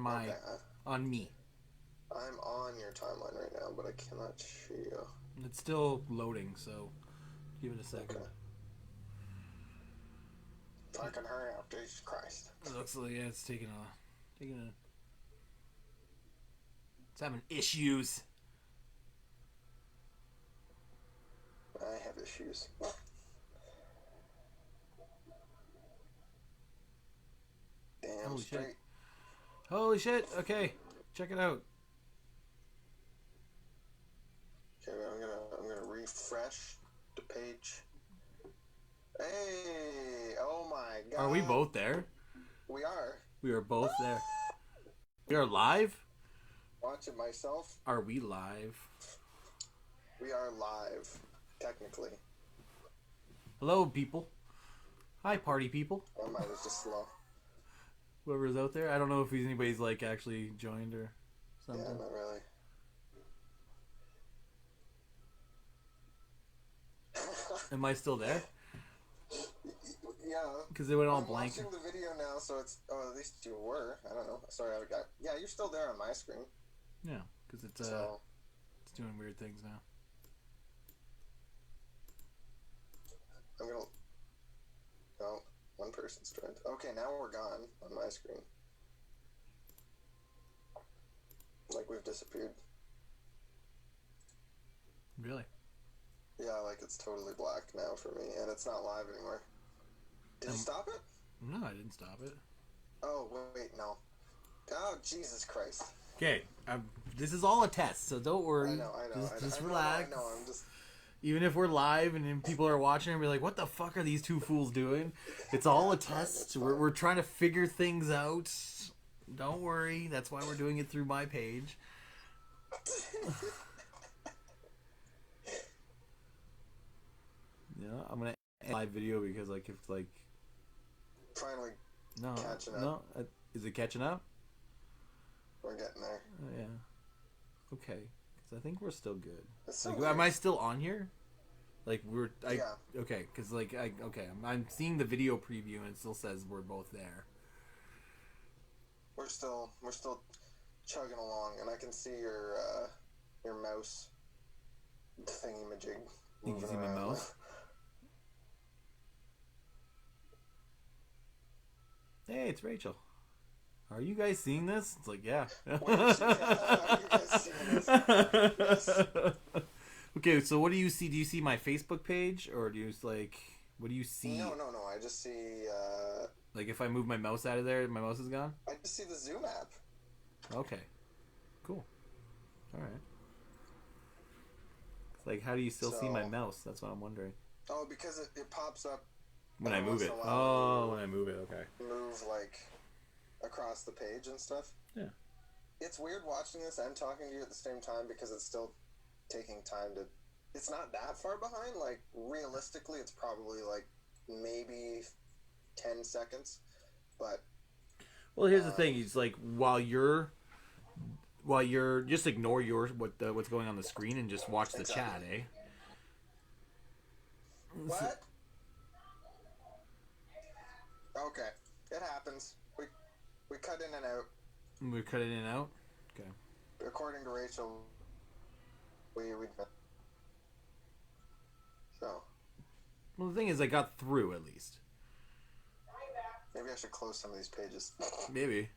my on me. I'm on your timeline right now, but I cannot see you. It's still loading, so give it a second. Okay. Fucking hurry up, Jesus Christ. It looks like it's taking a. It's having issues. I have issues. Damn Holy straight. shit. Holy shit. Okay. Check it out. Okay, I'm gonna refresh the page. Hey, oh my god. Are we both there? We are. We are both there. We are live? Watching myself. Are we live? We are live, technically. Hello, people. Hi, party people. Oh, mine was just slow. Whoever's out there. I don't know if anybody's like actually joined or something. Yeah, not really. Am I still there? Yeah. Because they went all I'm blank. watching the video now, so it's... Oh, at least you were. I don't know. Sorry, I got... Yeah, you're still there on my screen. Yeah, because it's doing weird things now. I'm gonna... No, one person's joined. Okay, now we're gone on my screen. Like we've disappeared. Really? Yeah, like it's totally black now for me, and it's not live anymore. Did you stop it? No, I didn't stop it. Oh, wait, no. Oh, Jesus Christ. Okay, this is all a test, so don't worry. I know. Just relax. I know, I'm just... Even if we're live and then people are watching and be like, what the fuck are these two fools doing? It's all a test. We're trying to figure things out. Don't worry. That's why we're doing it through my page. Yeah, I'm going to end live video because like if like... Finally catching up. No, is it catching up? We're getting there. Oh, yeah. Okay. Because I think we're still good. So like, am I still on here? Like yeah. Okay, because like I'm seeing the video preview and it still says we're both there. We're still chugging along, and I can see your mouse thingy-majig. You can see my mouse? Hey, it's Rachel. Are you guys seeing this? It's like, yeah. Are you guys seeing this? Yes. Okay, so what do you see? Do you see my Facebook page, or do you like? What do you see? No. I just see. Like if I move my mouse out of there, my mouse is gone. I just see the Zoom app. Okay, cool. All right. Like, how do you still see my mouse? That's what I'm wondering. Oh, because it pops up when I move it. Oh, when I move it. Okay. Move like across the page and stuff. Yeah. It's weird watching this and talking to you at the same time because it's still taking time to... It's not that far behind. Like, realistically, it's probably, like, maybe 10 seconds. But... Well, here's the thing. It's like, while you're... Just ignore what's going on the screen and just watch the chat, eh? What? Okay. It happens. We cut in and out. We cut it in and out? Okay. According to Rachel, we so. Well, the thing is, I got through, at least. Maybe I should close some of these pages. Maybe.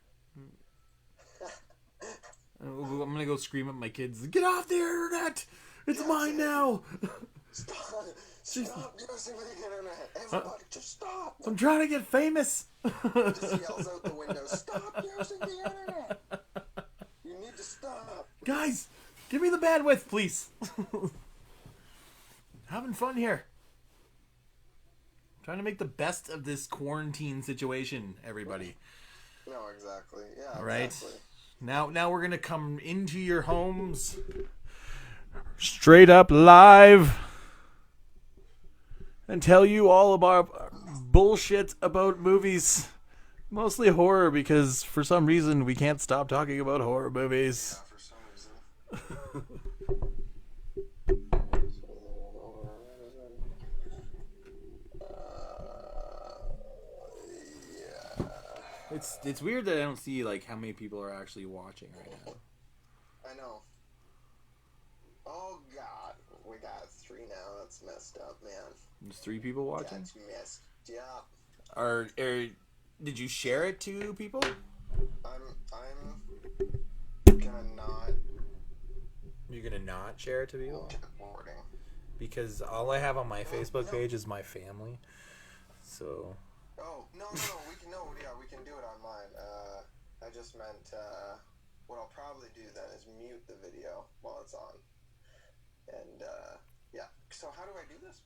I'm gonna go scream at my kids, get off the internet! It's mine now! Stop using the internet! Everybody, just stop! I'm trying to get famous! Just yells out the window, stop using the internet! You need to stop! Guys, give me the bandwidth, please! Having fun here. Trying to make the best of this quarantine situation, everybody. No, exactly. Yeah, all right. Exactly. Now we're gonna come into your homes, straight up live, and tell you all about bullshit about movies, mostly horror, because for some reason we can't stop talking about horror movies. Yeah, for some reason. It's weird that I don't see like how many people are actually watching right now. I know. Oh God, we got 3 now. That's messed up, man. There's 3 people watching. That's messed up. Did you share it to people? I'm gonna not. You're gonna not share it to people? Recording. Because all I have on my Facebook page is my family. So. Oh no! We can do it on mine. I just meant what I'll probably do then is mute the video while it's on. And yeah. So how do I do this?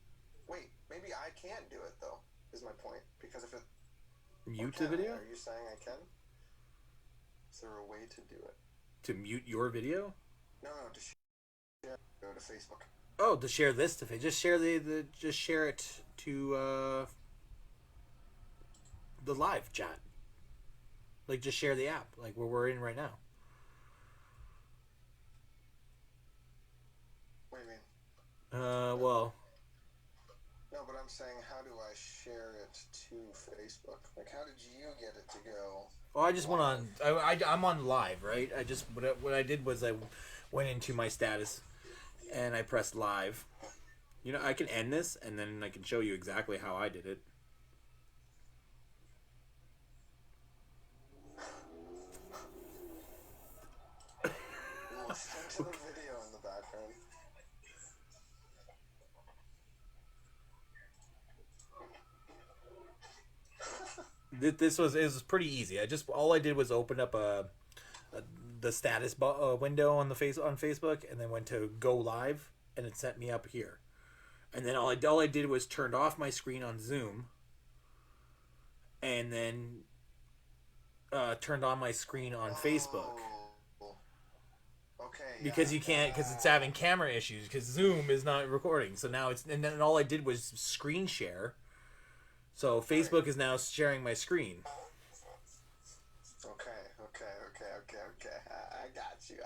Wait, maybe I can't do it though. Is my point, because if it mute the video? Are you saying I can? Is there a way to do it? To mute your video? No, to share. Go to Facebook. Oh, to share this to Facebook. Just share just share it to the live chat. Like, just share the app, like where we're in right now. What do you mean? Well. No, but I'm saying, how do I share it to Facebook? Like, how did you get it to go? Well, I just went on. I'm on live, right? I just what I did was I went into my status, and I pressed live. You know, I can end this, and then I can show you exactly how I did it. Listen to the video in the background. It was pretty easy. All I did was open up the status window on Facebook, and then went to go live, and it sent me up here. And then all I did was turned off my screen on Zoom, and then turned on my screen on Facebook. Okay. Because you can't, because it's having camera issues, because Zoom is not recording. So now and then all I did was screen share. So Facebook is now sharing my screen. Okay. I got you.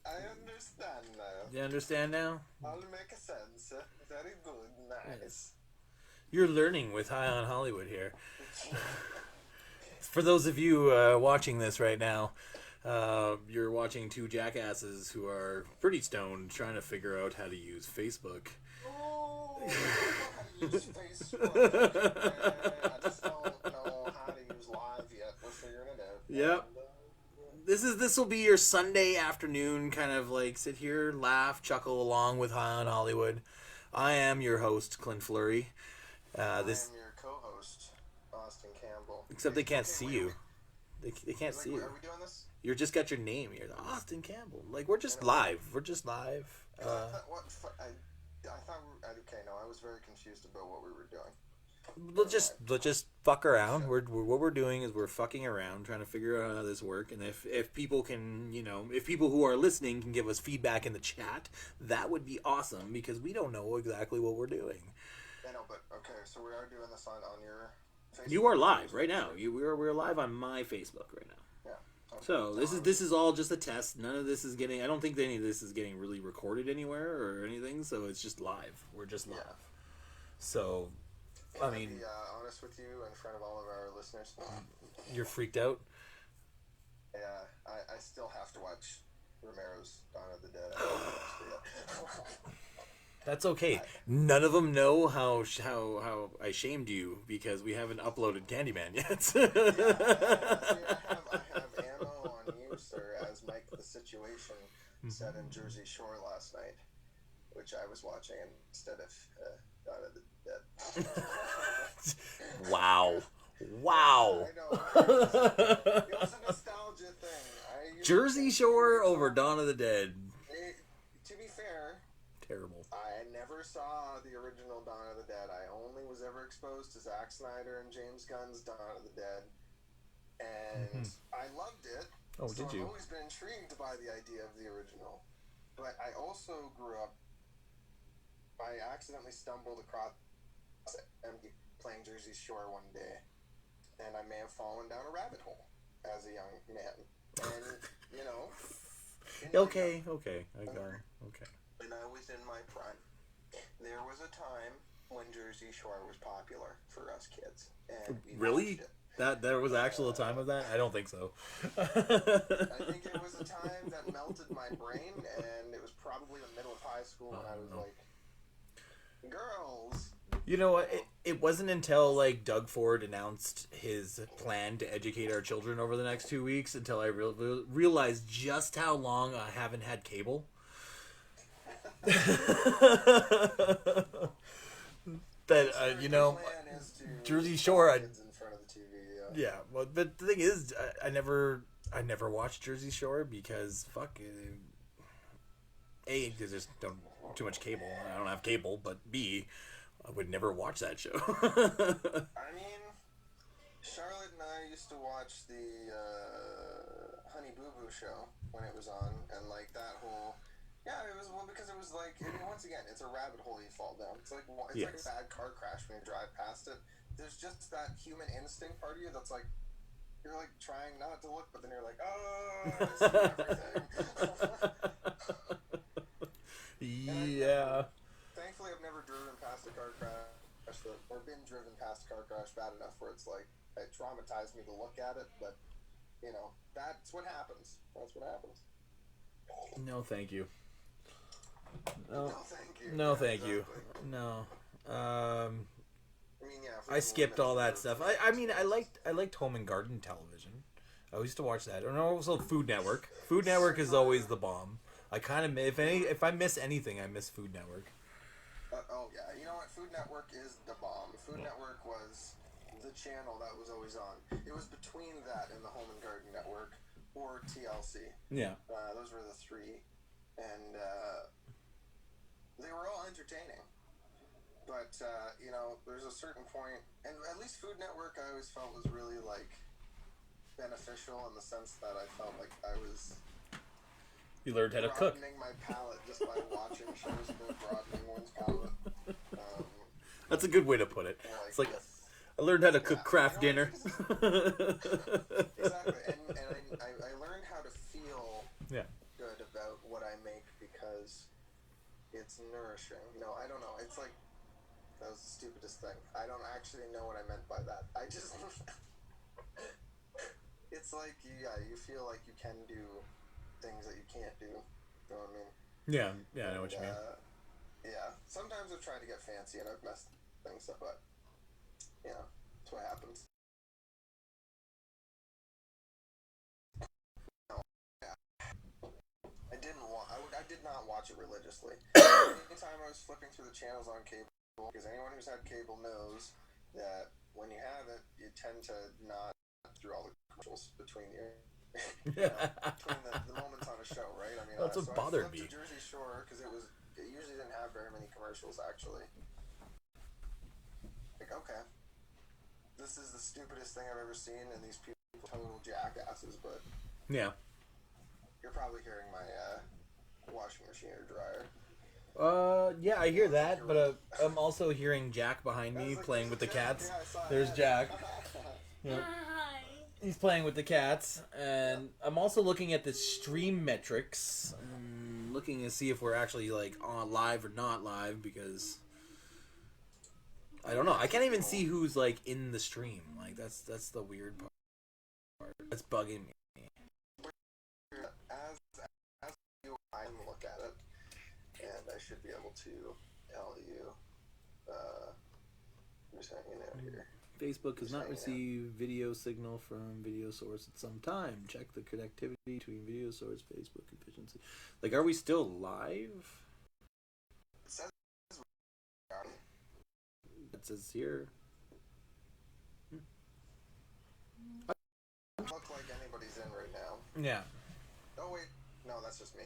I understand now. You understand now? All makes sense. Very good. Nice. Yes. You're learning with High on Hollywood here. For those of you watching this right now, you're watching 2 jackasses who are pretty stoned trying to figure out how to use Facebook. Oh, how to use Facebook. I just don't know how to use live yet. We're figuring it out. Yep. This will be your Sunday afternoon kind of like sit here, laugh, chuckle along with High on Hollywood. I am your host, Clint Fleury. I am your co-host, Austin Campbell. Except they can't see you. They can't see you. Are we doing this? You just got your name here, Austin Campbell. Like, we're just live. We're just live. I thought, okay, no, I was very confused about what we were doing. Let's just fuck around. What we're doing is we're fucking around, trying to figure out how this works. And if people can, if people who are listening can give us feedback in the chat, that would be awesome, because we don't know exactly what we're doing. I know, but okay, so we are doing this on your Facebook. You are live right now. We're live on my Facebook right now. Yeah. Okay. So this is all just a test. None of this is getting. I don't think any of this is getting really recorded anywhere or anything. So it's just live. We're just live. Yeah. So, I mean, be honest with you in front of all of our listeners. You're freaked out. Yeah, I still have to watch Romero's Dawn of the Dead. I haven't watched it yet. That's okay. None of them know how I shamed you because we haven't uploaded Candyman yet. I have ammo on you, sir, as Mike the Situation said in Jersey Shore last night, which I was watching instead of Dawn of the Dead. Wow. I know. It was a nostalgia thing. Jersey Shore over Dawn of the Dead. To be fair, terrible. I never saw the original Dawn of the Dead. I only was ever exposed to Zack Snyder and James Gunn's Dawn of the Dead. And I loved it. Oh, did you? I've always been intrigued by the idea of the original. But I also grew up, I accidentally stumbled across playing Jersey Shore one day. And I may have fallen down a rabbit hole as a young man. And, Okay. I got it. Okay. When I was in my prime, there was a time when Jersey Shore was popular for us kids. And we really? watched it. That there was actual time of that? I don't think so. I think it was a time that melted my brain, and it was probably the middle of high school when I was like, girls. You know what? It wasn't until like Doug Ford announced his plan to educate our children over the next 2 weeks until I realized just how long I haven't had cable. That you know, Jersey Shore. Yeah, well, but the thing is, I never watched Jersey Shore because fuck, A, there's just too much cable. I don't have cable, but B, I would never watch that show. I mean, Charlotte and I used to watch the Honey Boo Boo show when it was on, and like that whole. Yeah, it was because it was like, once again, it's a rabbit hole you fall down. It's like like a bad car crash when you drive past it. There's just that human instinct part of you that's like, you're like trying not to look, but then you're like, oh, I see everything. Yeah. Thankfully, I've never driven past a car crash or been driven past a car crash bad enough where it's like, it traumatized me to look at it, but, you know, that's what happens. That's what happens. No, thank you. No, thank you. No, thank you. No. I mean, yeah. I skipped all that stuff. I mean, I liked home and garden television. I used to watch that. And also Food Network. Food Network is always the bomb. I kind of if I miss anything, I miss Food Network. Oh yeah, you know what? Food Network is the bomb. Food Network was the channel that was always on. It was between that and the Home and Garden Network or TLC. Yeah. Those were the three, and they were all entertaining. But you know, there's a certain point, and at least Food Network I always felt was really like beneficial in the sense that I felt like I was. You learned how to cook. Broadening my palate just by watching shows about broadening one's palate. That's a good way to put it. It's like I learned how to cook craft dinner. Exactly, and I learned how to feel good about what I make because it's nourishing. No, I don't know. It's like that was the stupidest thing. I don't actually know what I meant by that. I just it's like you feel like you can do things that you can't do. You know what I mean? Yeah, I know what you mean. Yeah, sometimes I've tried to get fancy and I've messed things up, but you know, that's what happens. No, yeah. I did not watch it religiously. Anytime I was flipping through the channels on cable, because anyone who's had cable knows that when you have it, you tend to not through all the commercials between you. Between the moments on a show, right? I mean, that's what bothered me. I flipped to Jersey Shore because it usually didn't have very many commercials actually. Like, okay, this is the stupidest thing I've ever seen, and these people total jackasses. But yeah, you're probably hearing my washing machine or dryer. Yeah, I hear that, but I'm also hearing Jack behind me playing with the cats. Yeah, There's Jack. Yeah. He's playing with the cats, and I'm also looking at the stream metrics, looking to see if we're actually like on live or not live, because I don't know. I can't even see who's like in the stream. Like that's the weird part. That's bugging me. As you, I look at it, and I should be able to tell you. Who's hanging out here? Facebook has not received video signal from video source at some time. Check the connectivity between video source, Facebook efficiency. Like, are we still live? It says it says here. Doesn't look like anybody's in right now. Yeah. Oh wait, no, that's just me.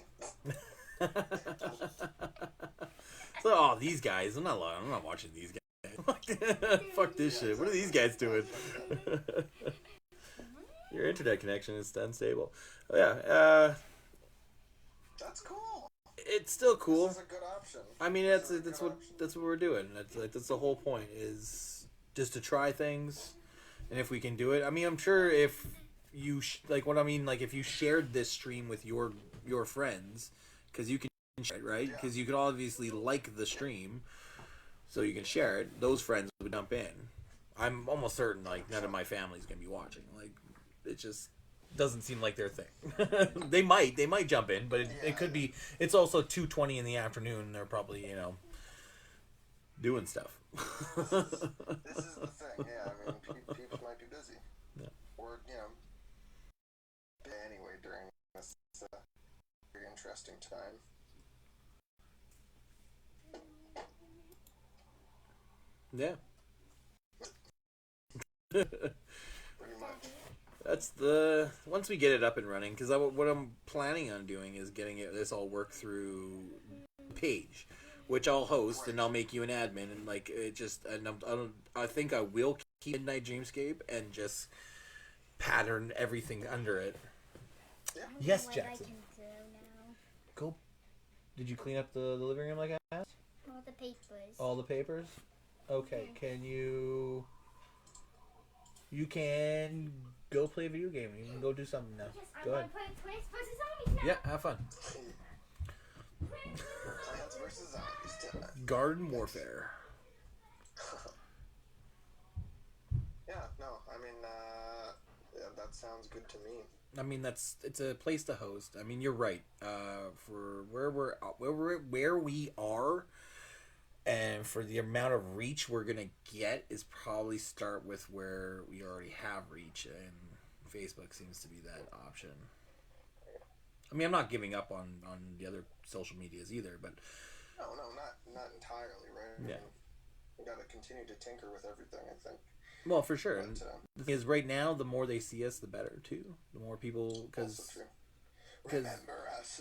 So, these guys. I'm not watching these guys. Fuck this shit. What are these guys doing? Your internet connection is unstable. Oh yeah. That's cool. It's still cool. This is a good option. I mean, that's what we're doing. That's the whole point, is just to try things, and if we can do it. I mean, I'm sure if you if you shared this stream with your friends, because you can share it, right? Because you could obviously like the stream. So you can share it. Those friends would jump in. I'm almost certain like none of my family's gonna be watching. Like, it just doesn't seem like their thing. They might jump in, but it could be. It's also 2:20 in the afternoon. They're probably doing stuff. This is the thing. Yeah, I mean, people might be busy. Yeah. Or anyway during this very interesting time. Yeah. Pretty much. That's once we get it up and running, because what I'm planning on doing is getting this all worked through page, which I'll host and I'll make you an admin, and like it just I think I will keep Midnight Dreamscape and just pattern everything under it. Yeah. Yes, what Jackson. I can do now. Go. Did you clean up the living room like I asked? All the papers. All the papers? Okay, can you... You can go play a video game. You can go do something now. Yes, Go ahead. Plants vs. Zombies now. Yeah, have fun. Plants vs. Zombies tonight. Garden Warfare. Yeah, no, I mean, that sounds good to me. I mean, it's a place to host. I mean, you're right. For where we are, and for the amount of reach we're gonna get, is probably start with where we already have reach, and Facebook seems to be that option. I mean, I'm not giving up on the other social medias either, but No, not entirely, right? I Yeah. mean, we got to continue to tinker with everything, I think. well, for sure. But, And the thing is, right now, the more they see us, the better too. The more people, because also true. 'cause- Remember us.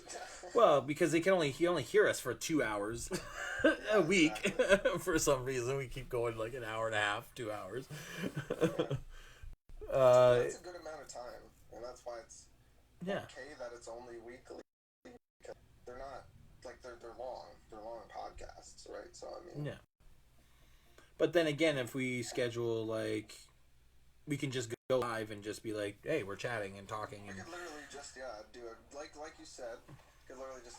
well, because he only hear us for 2 hours a week for some reason. We keep going like an hour and a half, 2 hours. That's a good amount of time, and that's why it's Yeah. okay that it's only weekly. Because they're not like they're long. They're long podcasts, right? So I mean, Yeah. But then again, if we schedule like, we can just go live and just be like, hey, we're chatting and talking, we and could literally just do it like you said. Could literally just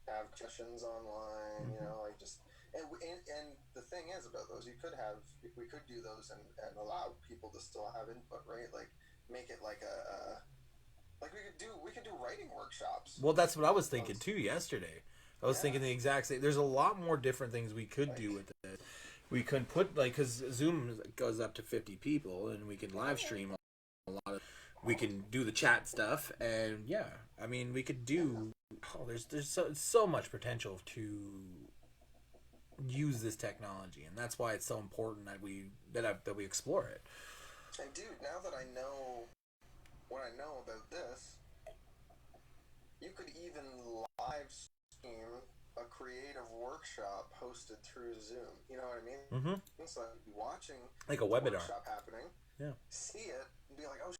have sessions online, like just and the thing is about those, we could do those and allow people to still have input, right? Like make it like like we could do writing workshops. well, that's what I was thinking too yesterday. I was thinking the exact same. There's a lot more different things we could do with it. We could put because Zoom goes up to 50 people, and we can live stream a lot of. We can do the chat stuff, and yeah, I mean, we could do. Oh, there's so much potential to use this technology, and that's why it's so important that we explore it. And dude, now that I know what I know about this, you could even live stream a creative workshop hosted through Zoom. You know what I mean? Mm-hmm. So I'd be watching Like a webinar. workshop happening. Yeah. See it and be like, oh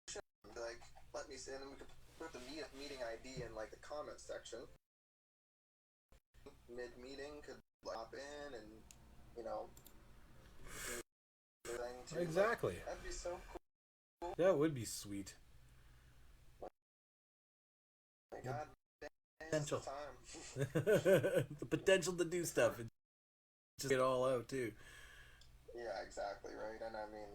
shit. And be like, let me see. And then we could put the meeting ID in like the comment section. Mid meeting could like, hop in and do the thing too. Exactly. Like, that'd be so cool. That would be sweet. My God. Potential. Time. The potential to do stuff and just get it all out too. Yeah, exactly, right? And I mean,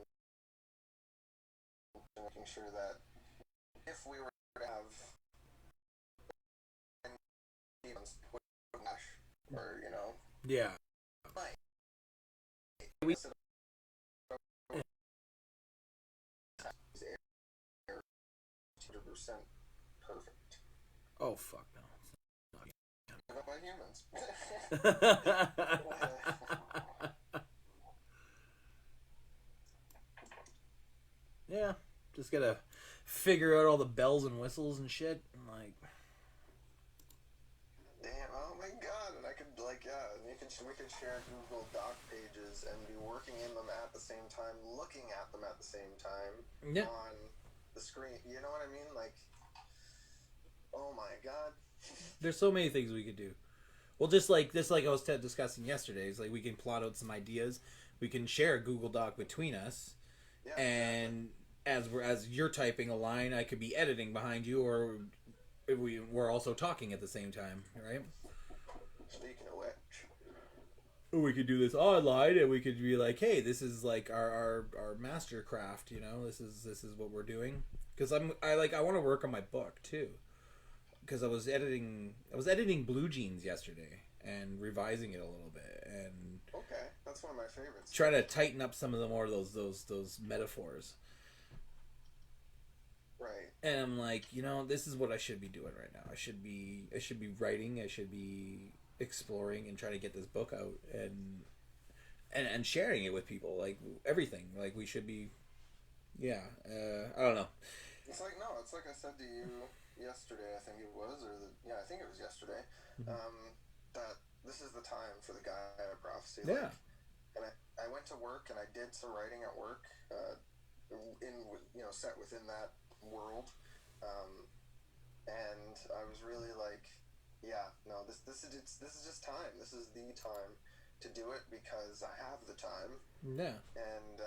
making sure that if we were to have or Yeah. might We- 100% perfect. Oh fuck no. By humans. Yeah, just gotta figure out all the bells and whistles and shit. And like, Damn! Oh my God! And I could and we could share Google Doc pages and be working in them at the same time, looking at them at the same time Yeah. on the screen. You know what I mean? Like, oh my God! there's so many things we could do. Well, just like I was discussing yesterday, is like we can plot out some ideas. We can share a Google Doc between us, Yeah, and as you're typing a line, I could be editing behind you, or we're also talking at the same time, right? Speaking of which, we could do this online, and we could be like, hey, this is like our master craft, you know, this is what we're doing. Because I want to work on my book too, because I was editing Blue Jeans yesterday and revising it a little bit, and okay, that's one of my favorites. Trying to tighten up some of the more of those metaphors. Right. And I'm like, you know, this is what I should be doing right now. I should be writing. I should be exploring and trying to get this book out and sharing it with people. Like everything. Like we should be. Yeah. I don't know. It's like I said to you yesterday. I think it was, I think it was yesterday. That this is the time for the Gaia Prophecy. Yeah. And I went to work and I did some writing at work. Set within that world, and I was really like, yeah, no, this is just time. This is the time to do it because I have the time. Yeah. And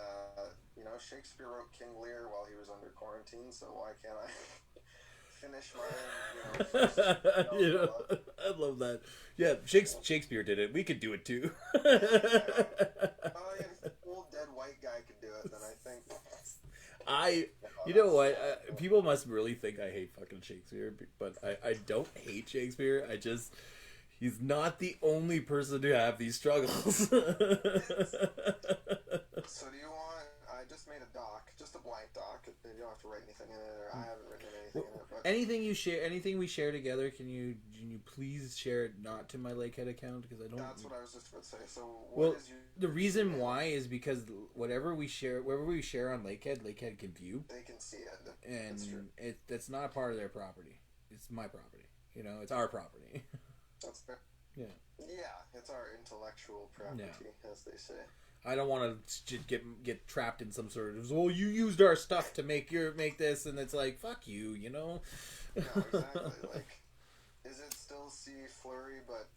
Shakespeare wrote King Lear while he was under quarantine, so why can't I finish my I love that. Yeah, Shakespeare did it. We could do it too. If an old dead white guy could do it, then I think. You know what? People must really think I hate fucking Shakespeare, but I don't hate Shakespeare. He's not the only person to have these struggles. So do you want? I just made a doc, just a blank doc. You don't have to write anything in it, or I haven't written anything in it. But Anything we share together, can you please share it not to my Lakehead account, because I don't. That's what I was just about to say. So the reason why is because whatever we share on Lakehead can view. They can see it, and that's not part of their property. It's my property. You know, it's our property. That's fair. Yeah. Yeah, it's our intellectual property, as they say. I don't want to get trapped in some sort of, well, you used our stuff to make this, and it's like, fuck you, you know? No, exactly. Like, is it still C Flurry, but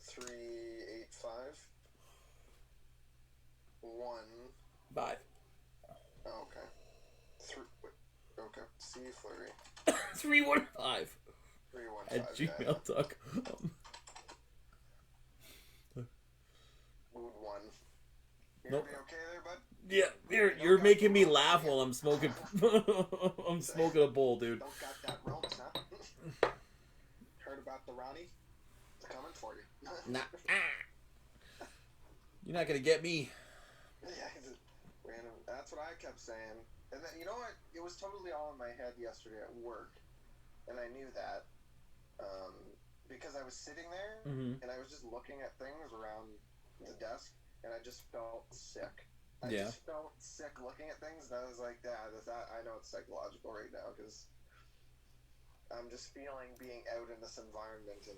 385? 1. 5. Oh, okay. Okay. C Flurry. 315. 315. At gmail.com. Mood 1. You Nope. gonna be okay there, bud? Yeah, you're making me laugh while I'm smoking. I'm smoking a bowl, dude. Don't got that Rona, huh? Heard about the Ronnie? It's coming for you. Nah. You're not gonna get me. Yeah, random. That's what I kept saying. And then, you know what? It was totally all in my head yesterday at work, and I knew that because I was sitting there and I was just looking at things around the desk, and I just felt sick. I just felt sick looking at things, and I was like, that I know it's psychological right now, because I'm just feeling being out in this environment, and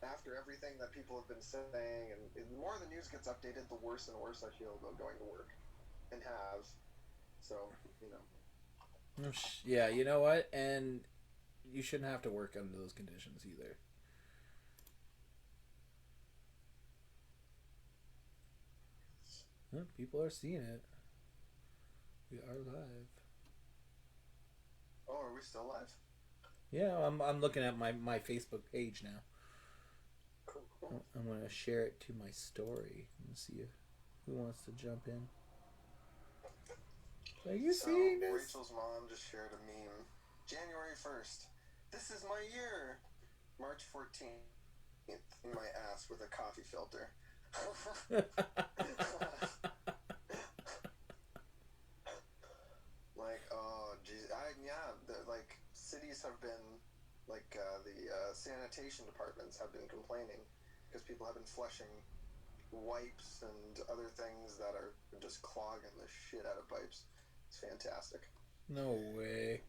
after everything that people have been saying, and the more the news gets updated, the worse and worse I feel about going to work, and have. So, you know. Yeah, you know what? And you shouldn't have to work under those conditions either. Well, people are seeing it. We are live. Oh, are we still live? Yeah, I'm looking at my Facebook page now. Cool. I'm going to share it to my story and see who wants to jump in. Are you seeing this? Rachel's mom just shared a meme. January 1st. This is my year. March 14th. In my ass with a coffee filter. Like, oh, geez. Like, cities have been, like, the sanitation departments have been complaining because people have been flushing wipes and other things that are just clogging the shit out of pipes. It's fantastic. No way.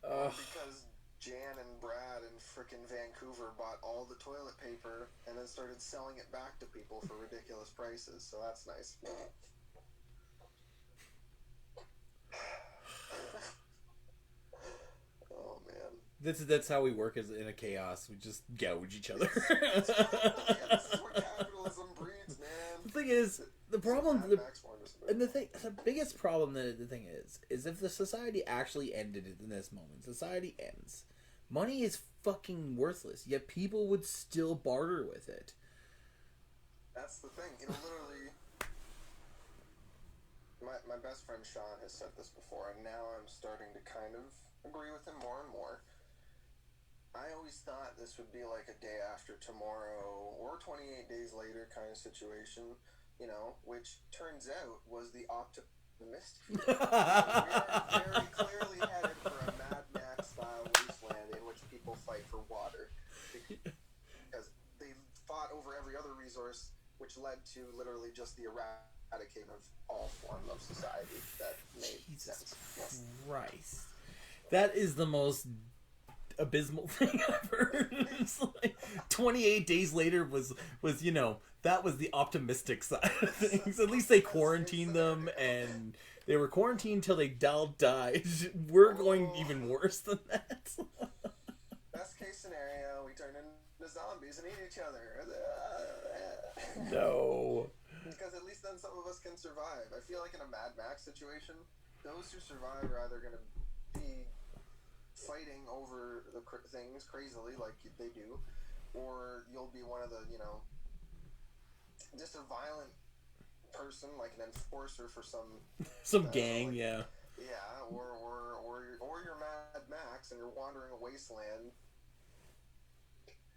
Because Jan and Brad in frickin' Vancouver bought all the toilet paper and then started selling it back to people for ridiculous prices, so that's nice. Oh, man. That's how we work as in a chaos. We just gouge each other. This is what capitalism breeds, man. The thing is, the biggest problem that the thing is if the society actually ended in this moment, society ends. Money is fucking worthless, yet people would still barter with it. That's the thing. It'll literally. My best friend Sean has said this before, and now I'm starting to kind of agree with him more and more. I always thought this would be like a day after tomorrow or 28 days later kind of situation, you know, which turns out was the optimistic. We are very clearly headed for a Mad Max style wasteland in which people fight for water. Because they fought over every other resource, which led to literally just the eradication of all forms of society that made sense. Yes. Christ. That is the most abysmal thing I've heard. It's like 28 days later was you know, that was the optimistic side of things. At least they quarantined them, and they were quarantined till they all died. We're going even worse than that. Best case scenario, we turn into zombies and eat each other. No. Because at least then some of us can survive. I feel like in a Mad Max situation, those who survive are either going to be fighting over the things crazily like they do, or you'll be one of the, you know, just a violent person, like an enforcer for some gang, like, yeah. Yeah, or you're Mad Max and you're wandering a wasteland.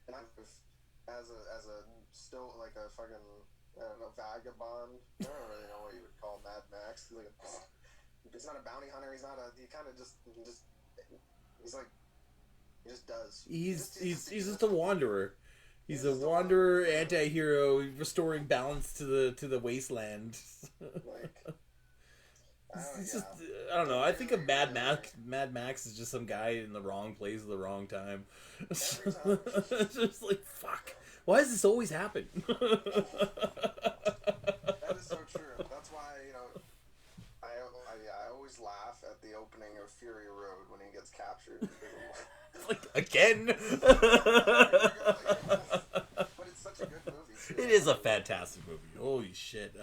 And as a still like a fucking, I don't know, vagabond. I don't really know what you would call Mad Max. Like he's not a bounty hunter. He kind of just he's like, he just does. He's just a wanderer. He's a wanderer, anti-hero, restoring balance to the wasteland. Like, it's just, I don't know. I think of Mad Max is just some guy in the wrong place at the wrong time. It's just like, fuck. Why does this always happen? That is so true. That's why, you know, I always laugh at the opening of Fury Road when he gets captured. It's like, again? But it's such a good movie, too. It is a fantastic movie. Holy shit.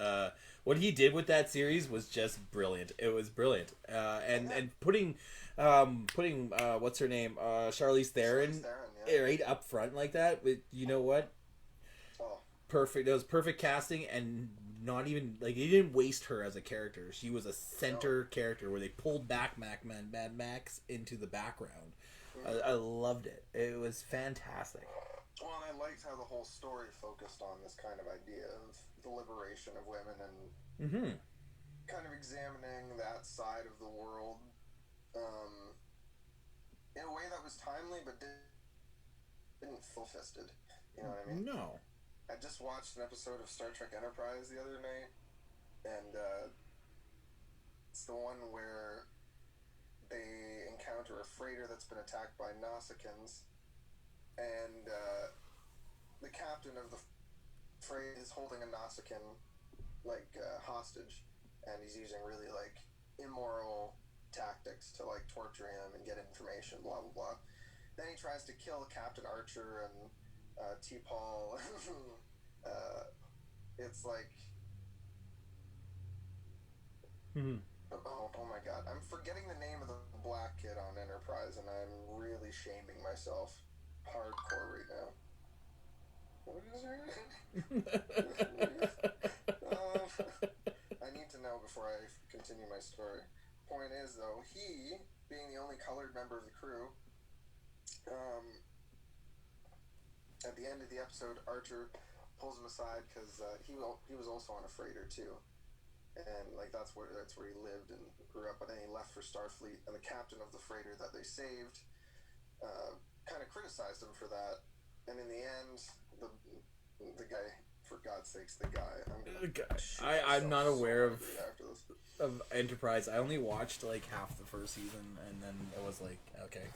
What he did with that series was just brilliant. It was brilliant. And putting what's her name? Charlize Theron right up front like that. You know what? Oh. Perfect. It was perfect casting, and not even like they didn't waste her as a character. She was a center character where they pulled back Mad Max into the background. I loved it. It was fantastic. Well, and I liked how the whole story focused on this kind of idea of the liberation of women and kind of examining that side of the world in a way that was timely but didn't full-fisted. You know what I mean? No. I just watched an episode of Star Trek Enterprise the other night, and it's the one where they encounter a freighter that's been attacked by Nausicaans, and the captain of the freighter is holding a Nausicaan like hostage, and he's using really like immoral tactics to like torture him and get information, blah blah blah. Then he tries to kill Captain Archer and T-Paul. It's like oh my god, I'm forgetting the name of the black kid on Enterprise, and I'm really shaming myself hardcore right now. What is her name? I need to know before I continue my story. Point is, though, he, being the only colored member of the crew, at the end of the episode, Archer pulls him aside because he was also on a freighter too, and like that's where he lived and grew up. But then he left for Starfleet, and the captain of the freighter that they saved kind of criticized him for that. And in the end, the guy, for God's sakes, the guy. I'm not aware of Enterprise. I only watched like half the first season, and then it was like, okay.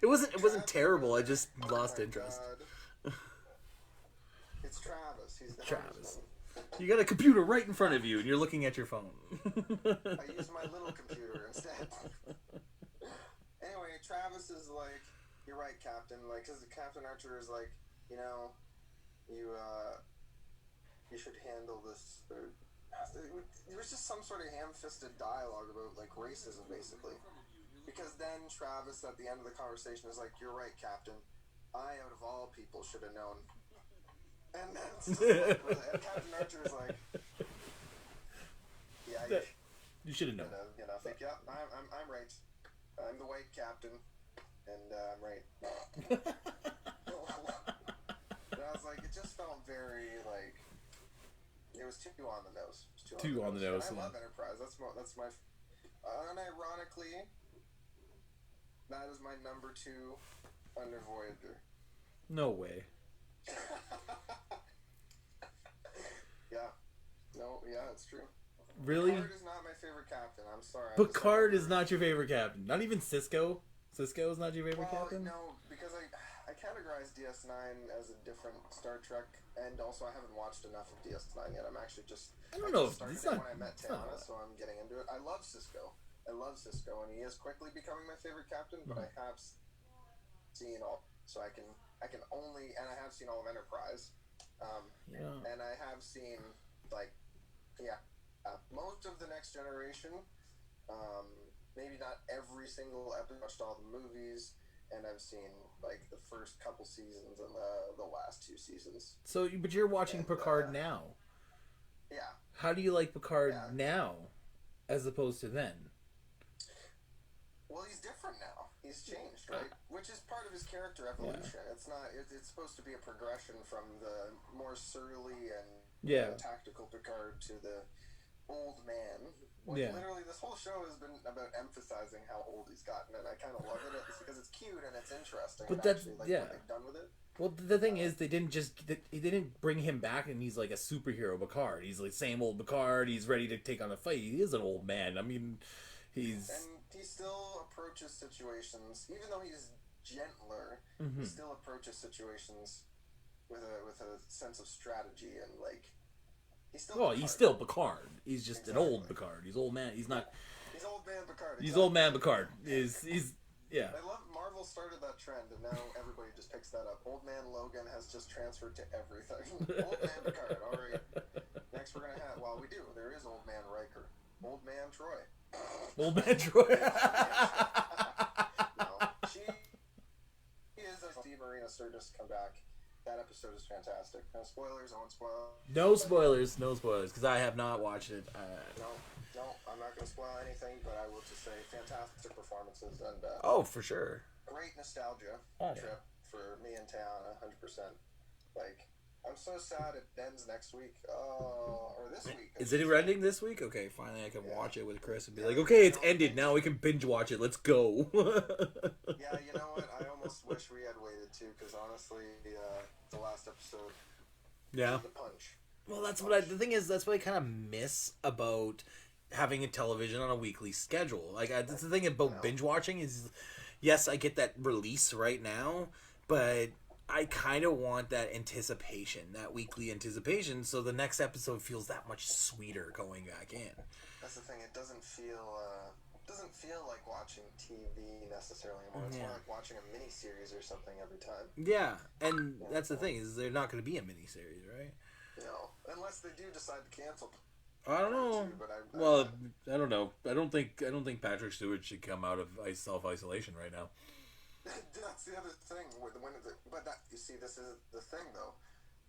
It wasn't terrible. I just lost interest. God. It's Travis. He's the Travis. You got a computer right in front of you, and you're looking at your phone. I use my little computer instead. Anyway, Travis is like, "You're right, Captain." Like, because Captain Archer is like, you know, you should handle this. There was just some sort of ham-fisted dialogue about like racism, basically. Because then Travis, at the end of the conversation, is like, "You're right, Captain. I, out of all people, should have known." And then it's just like, and Captain Archer is like, yeah, You should have known. think, yeah, I'm right. I'm the white captain, and I'm right. And I was like, it just felt very like it was too on the nose. Too on the nose. And I love Enterprise. That's my. Unironically, that is my number 2 under Voyager. No way. Yeah. No. Yeah, it's true. Really? Picard is not my favorite captain. I'm sorry. Picard is not your favorite captain. Not even Cisco. Cisco is not your favorite captain. No, because I categorize DS9 as a different Star Trek, and also I haven't watched enough of DS9 yet. I'm actually just. I don't know. Just started It's it not. when I met Tiana, so I'm getting into it. I love Cisco, and he is quickly becoming my favorite captain. But I have seen all, so I can only, and I have seen all of Enterprise, and I have seen most of the Next Generation. Maybe not every single episode. Watched all the movies, and I've seen like the first couple seasons and the last 2 seasons. So, but you're watching Picard now. Yeah. How do you like Picard now, as opposed to then? Well, he's different now. He's changed, right? Which is part of his character evolution. Yeah. It's not. It's supposed to be a progression from the more surly and tactical Picard to the old man. Literally, this whole show has been about emphasizing how old he's gotten, and I kind of love it. It's because it's cute and it's interesting. But that's what they've done with it. Well, the thing is, they didn't bring him back, and he's like a superhero Picard. He's like same old Picard. He's ready to take on a fight. He is an old man. I mean, and he still approaches situations, even though he's gentler. He still approaches situations with a sense of strategy and like. He's still Picard. He's just an old Picard. He's old man. He's not. He's old man Picard. He's old man Picard. He's yeah. I love Marvel started that trend, and now everybody just picks that up. Old man Logan has just transferred to everything. Old man Picard. All right. Next we're gonna have. Well, we do. There is old man Riker. Old man Troy. Old man Troy. No, she is a Steve Marina Sturgis come back. That episode is fantastic. No spoilers. I won't spoil. No spoilers, because I have not watched it. No, I'm not going to spoil anything, but I will just say fantastic performances and for sure. Great nostalgia trip for me and Tiana, 100%. Like, I'm so sad it ends next week. Or this week. Is it ending this week? Okay, finally I can watch it with Chris and be like, okay, it's ended. Now we can binge watch it. Let's go. Yeah, you know what? I almost wish we had waited too, because honestly, the last episode. Yeah. The punch. Well, the thing is, that's what I kind of miss about having a television on a weekly schedule. Like, that's the thing about binge watching is, yes, I get that release right now, but I kind of want that anticipation, that weekly anticipation, so the next episode feels that much sweeter going back in. That's the thing. It doesn't feel like watching TV necessarily anymore. It's more like watching a mini-series or something every time. Yeah, and that's the thing, is they're not going to be a mini-series, right? No, unless they do decide to cancel. I don't know. I don't know. I don't think Patrick Stewart should come out of self-isolation right now. That's the other thing. You see, this is the thing, though.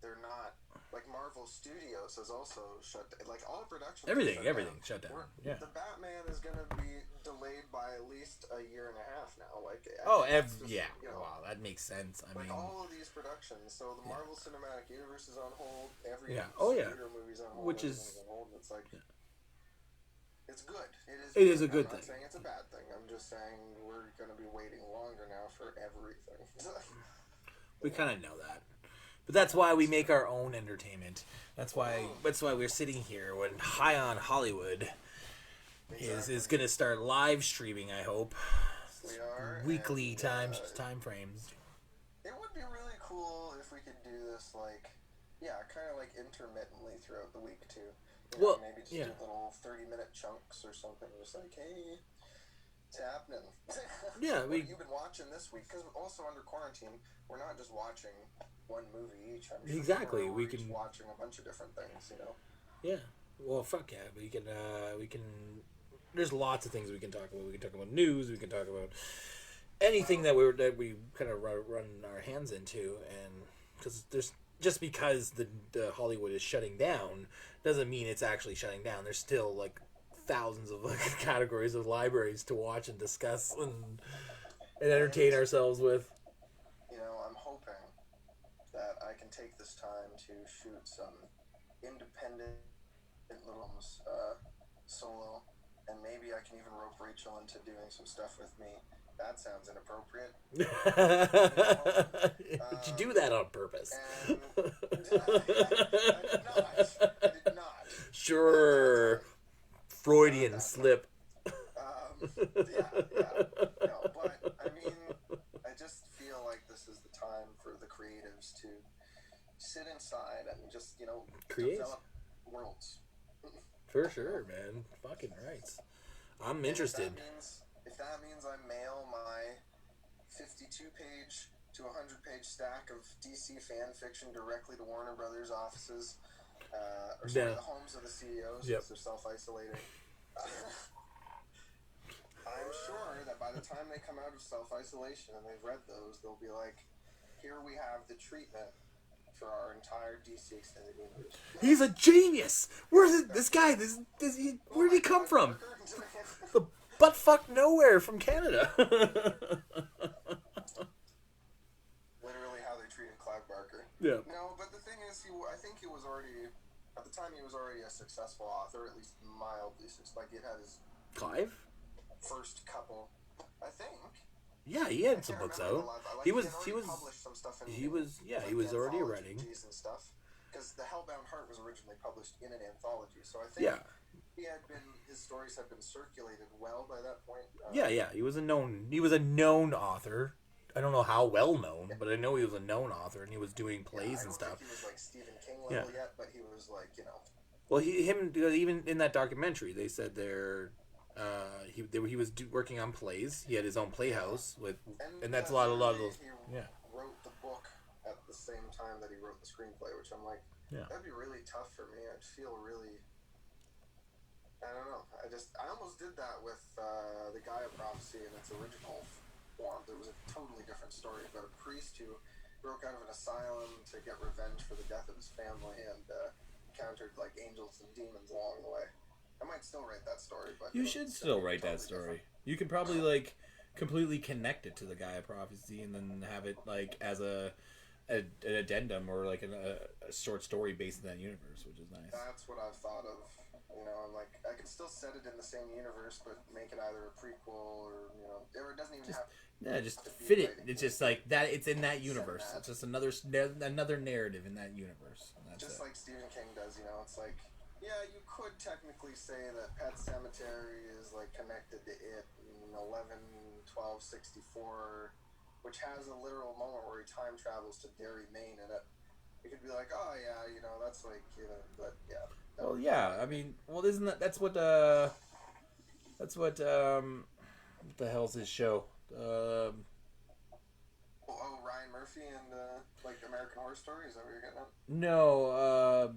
They're not like Marvel Studios has also shut down. Like all production. Everything shut down. Yeah. The Batman is going to be delayed by at least a year and a half now. Like. Wow, that makes sense. I mean, all of these productions. So the Marvel Cinematic Universe is on hold. Every superhero movie's on hold. Which is. On hold. It's like. Yeah. It's good. It is a good thing. I'm not saying it's a bad thing. I'm just saying we're going to be waiting longer now for everything. We kind of know that. But that's why we make our own entertainment. That's why we're sitting here when High on Hollywood is going to start live streaming, I hope. We are. Weekly time frames. It would be really cool if we could do this kind of like intermittently throughout the week too. Maybe just do little 30-minute chunks or something. Just like, hey, it's happening. Yeah, what have you been watching this week? Because also under quarantine, we're not just watching one movie each. Exactly, we can watching a bunch of different things. Yeah. Well, fuck yeah, we can. There's lots of things we can talk about. We can talk about news. We can talk about anything that we kind of run our hands into, and because just because the Hollywood is shutting down doesn't mean it's actually shutting down. There's still like thousands of like categories of libraries to watch and discuss and entertain ourselves with. You know, I'm hoping that I can take this time to shoot some independent little solo, and maybe I can even rope Rachel into doing some stuff with me. That sounds inappropriate. Did you do that on purpose? I did not. Sure. Freudian slip. Yeah. No, but, I mean, I just feel like this is the time for the creatives to sit inside and just, you know, create develop worlds. For sure, man. Fucking right. I'm interested. If that means I mail my 52-page to 100-page stack of DC fan fiction directly to Warner Brothers offices, or the homes of the CEOs, since they're self-isolating, I'm sure that by the time they come out of self-isolation and they've read those, they'll be like, here we have the treatment for our entire DC extended universe. He's a genius! Where's this guy? Where did he come from? The buttfuck nowhere from Canada. Literally how they treated Clive Barker. Yeah. No, but the thing is, I think he was already, at the time, he was already a successful author, at least mildly successful. Like, he had his Clive? first couple, I think. Yeah, he had some books out. He was already writing. Because the Hellbound Heart was originally published in an anthology, so I think his stories had been circulated well by that point. He was a known author. I don't know how well known, but I know he was a known author, and he was doing plays and stuff. He was like Stephen King level yet, but he was like, you know. Well, even in that documentary, they said he was working on plays. He had his own playhouse and that's a lot of those. He wrote the book at the same time that he wrote the screenplay, which I'm like, that'd be really tough for me. I'd feel really. I don't know. I almost did that with the Gaia Prophecy in its original form. There was a totally different story about a priest who broke out of an asylum to get revenge for the death of his family and encountered like angels and demons along the way. I might still write that story, but you should still write that story. You could probably like completely connect it to the Gaia Prophecy and then have it like as an addendum or like a short story based in that universe, which is nice. That's what I've thought of. You know, I'm like, I can still set it in the same universe, but make it either a prequel or, you know, or it doesn't even have. Yeah, just fit it. It's just like that. It's in that universe. It's just another narrative in that universe. Just like Stephen King does, you know. It's like, yeah, you could technically say that Pet Sematary is like connected to it in 11/12/64, which has a literal moment where he time travels to Derry, Maine, and it could be like, oh yeah, you know, that's like, you know, but yeah. Well, yeah, I mean, well, isn't that's what what the hell's his show? Ryan Murphy and like American Horror Story. Is that what you're getting at? No,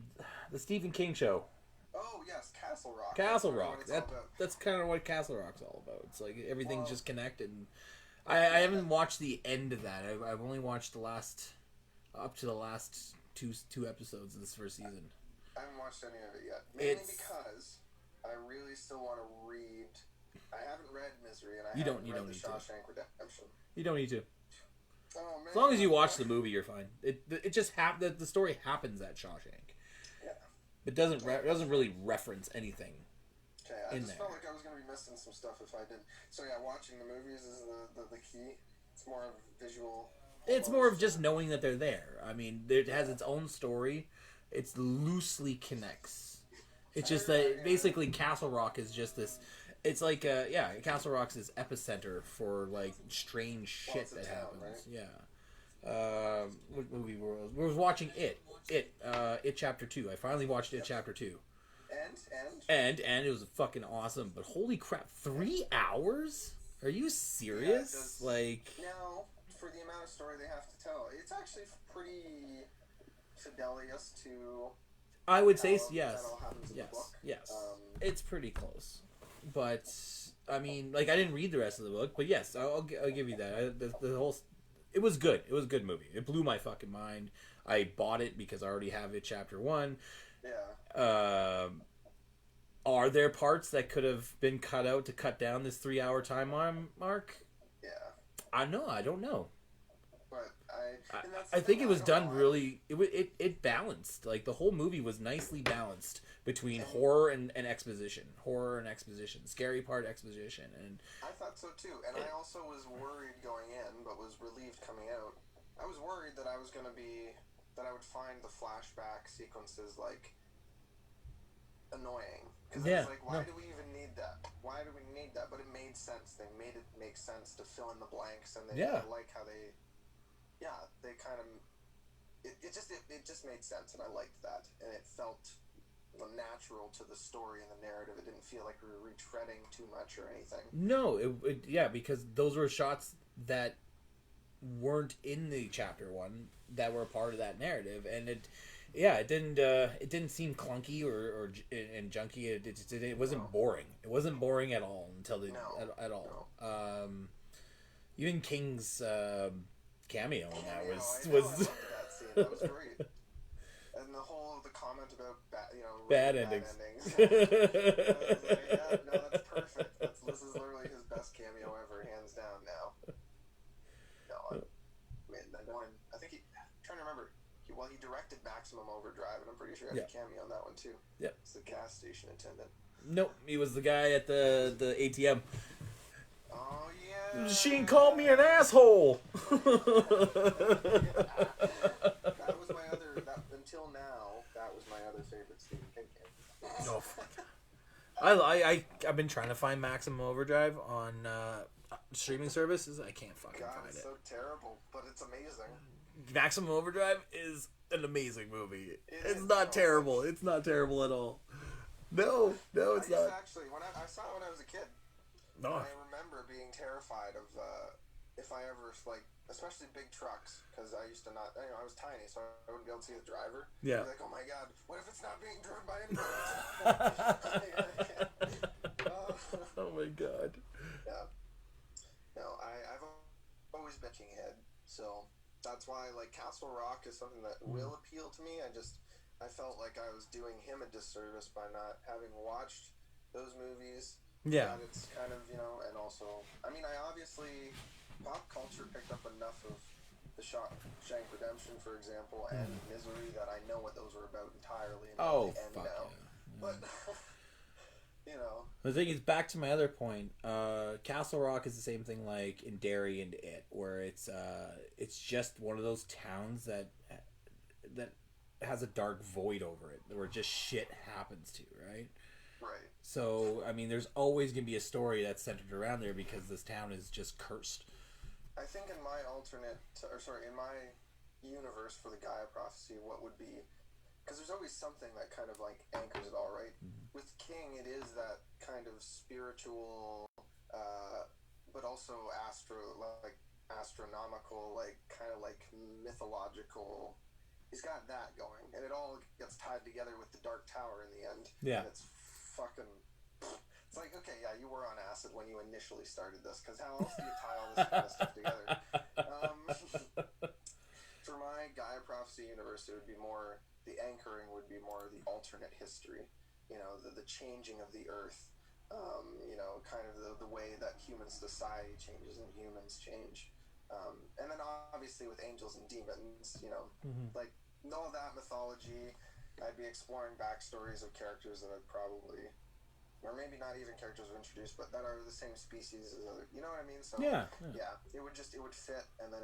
the Stephen King show. Oh yes, Castle Rock. Castle Rock. That's kind of what Castle Rock's all about. It's like everything's just connected. And I haven't watched the end of that. I've only watched up to the last two episodes of this first season. I haven't watched any of it yet. Mainly because I really still want to read. I haven't read Misery, and I haven't read The Shawshank Redemption. You don't need to. Oh, man. As long as you watch the movie, you're fine. It just the story happens at Shawshank. Yeah. It doesn't really reference anything. Okay, I just felt like I was going to be missing some stuff if I didn't. So yeah, watching the movies is the key. It's more of visual. It's more of just knowing that they're there. I mean, it has its own story. It's loosely connects. It's just that basically Castle Rock is just this. It's like Castle Rock's this epicenter for like strange shit that happens. Right? Yeah. What movie we was watching It Chapter 2. I finally watched It Chapter 2. And it was fucking awesome. But holy crap, 3 hours? Are you serious? Now, for the amount of story they have to tell, it's actually pretty fidelious to. I would say yes. Yes. It's pretty close. But I mean, like, I didn't read the rest of the book, but yes, I'll give you that. The whole it was good. It was a good movie. It blew my fucking mind. I bought it because I already have it chapter 1. Yeah. Are there parts that could have been cut out to cut down this 3-hour time mark? Yeah. I don't know. But I think it was done really. It balanced. Like the whole movie was nicely balanced between horror and exposition, scary part, exposition, and I thought so too. And I also was worried going in, but was relieved coming out. I was worried that I would find the flashback sequences like annoying. Because I was like, why do we even need that? Why do we need that? But it made sense. They made it make sense to fill in the blanks, and I like how they kind of it just made sense, and I liked that, and it felt natural to the story and the narrative. It didn't feel like we were retreading too much or anything. No, because those were shots that weren't in the chapter 1 that were a part of that narrative, and it didn't seem clunky or junky. It wasn't boring. It wasn't boring at all at all. No. Even King's cameo in that was I loved that scene. That was great. And the comment about bad endings. I was like, no, that's perfect. This is literally his best cameo ever, hands down. Now, I think I'm trying to remember. He directed Maximum Overdrive, and I'm pretty sure he had a cameo on that one too. Yep. It's the gas station attendant. Nope, he was the guy at the ATM. Oh yeah. She called me an asshole. That was my other. Until now, that was my other favorite Stephen King character. No, fuck. I've been trying to find Maximum Overdrive on streaming services. I can't fucking find it's it. so terrible, but it's amazing. Maximum Overdrive is an amazing movie. It's not terrible. It's not terrible at all. No, it's not. Actually, when I saw it when I was a kid, No. I remember being terrified of if I ever especially big trucks, because I used to not. I was tiny, so I wouldn't be able to see the driver. Yeah. I'd be like, oh my god, what if it's not being driven by anybody? Oh my god. Yeah. No, I've always been King head, so that's why Castle Rock is something that will appeal to me. I felt like I was doing him a disservice by not having watched those movies. Yeah. And it's kind of, and also, I obviously, pop culture picked up enough of the Shawshank Redemption, for example, and Misery that I know what those were about entirely. And fuck now. yeah. But, The thing is, back to my other point, Castle Rock is the same thing like in Derry and It, where it's just one of those towns that has a dark void over it, where just shit happens to, right? Right. So, there's always going to be a story that's centered around there because this town is just cursed. I think in my in my universe for the Gaia Prophecy, what would be... Because there's always something that kind of anchors it all, right? Mm-hmm. With King, it is that kind of spiritual, but also astronomical, kind of mythological. He's got that going, and it all gets tied together with the Dark Tower in the end. Yeah. And it's fucking... It's okay, yeah, you were on acid when you initially started this, because how else do you tie all this kind of stuff together? For my Gaia Prophecy universe, it would be more... The anchoring would be more the alternate history, the changing of the Earth, kind of the way that human society changes and humans change. And then obviously with angels and demons, all that mythology, I'd be exploring backstories of characters that I'd probably, or maybe not even characters we've introduced, but that are the same species as other, you know what I mean? So yeah, it would fit, and then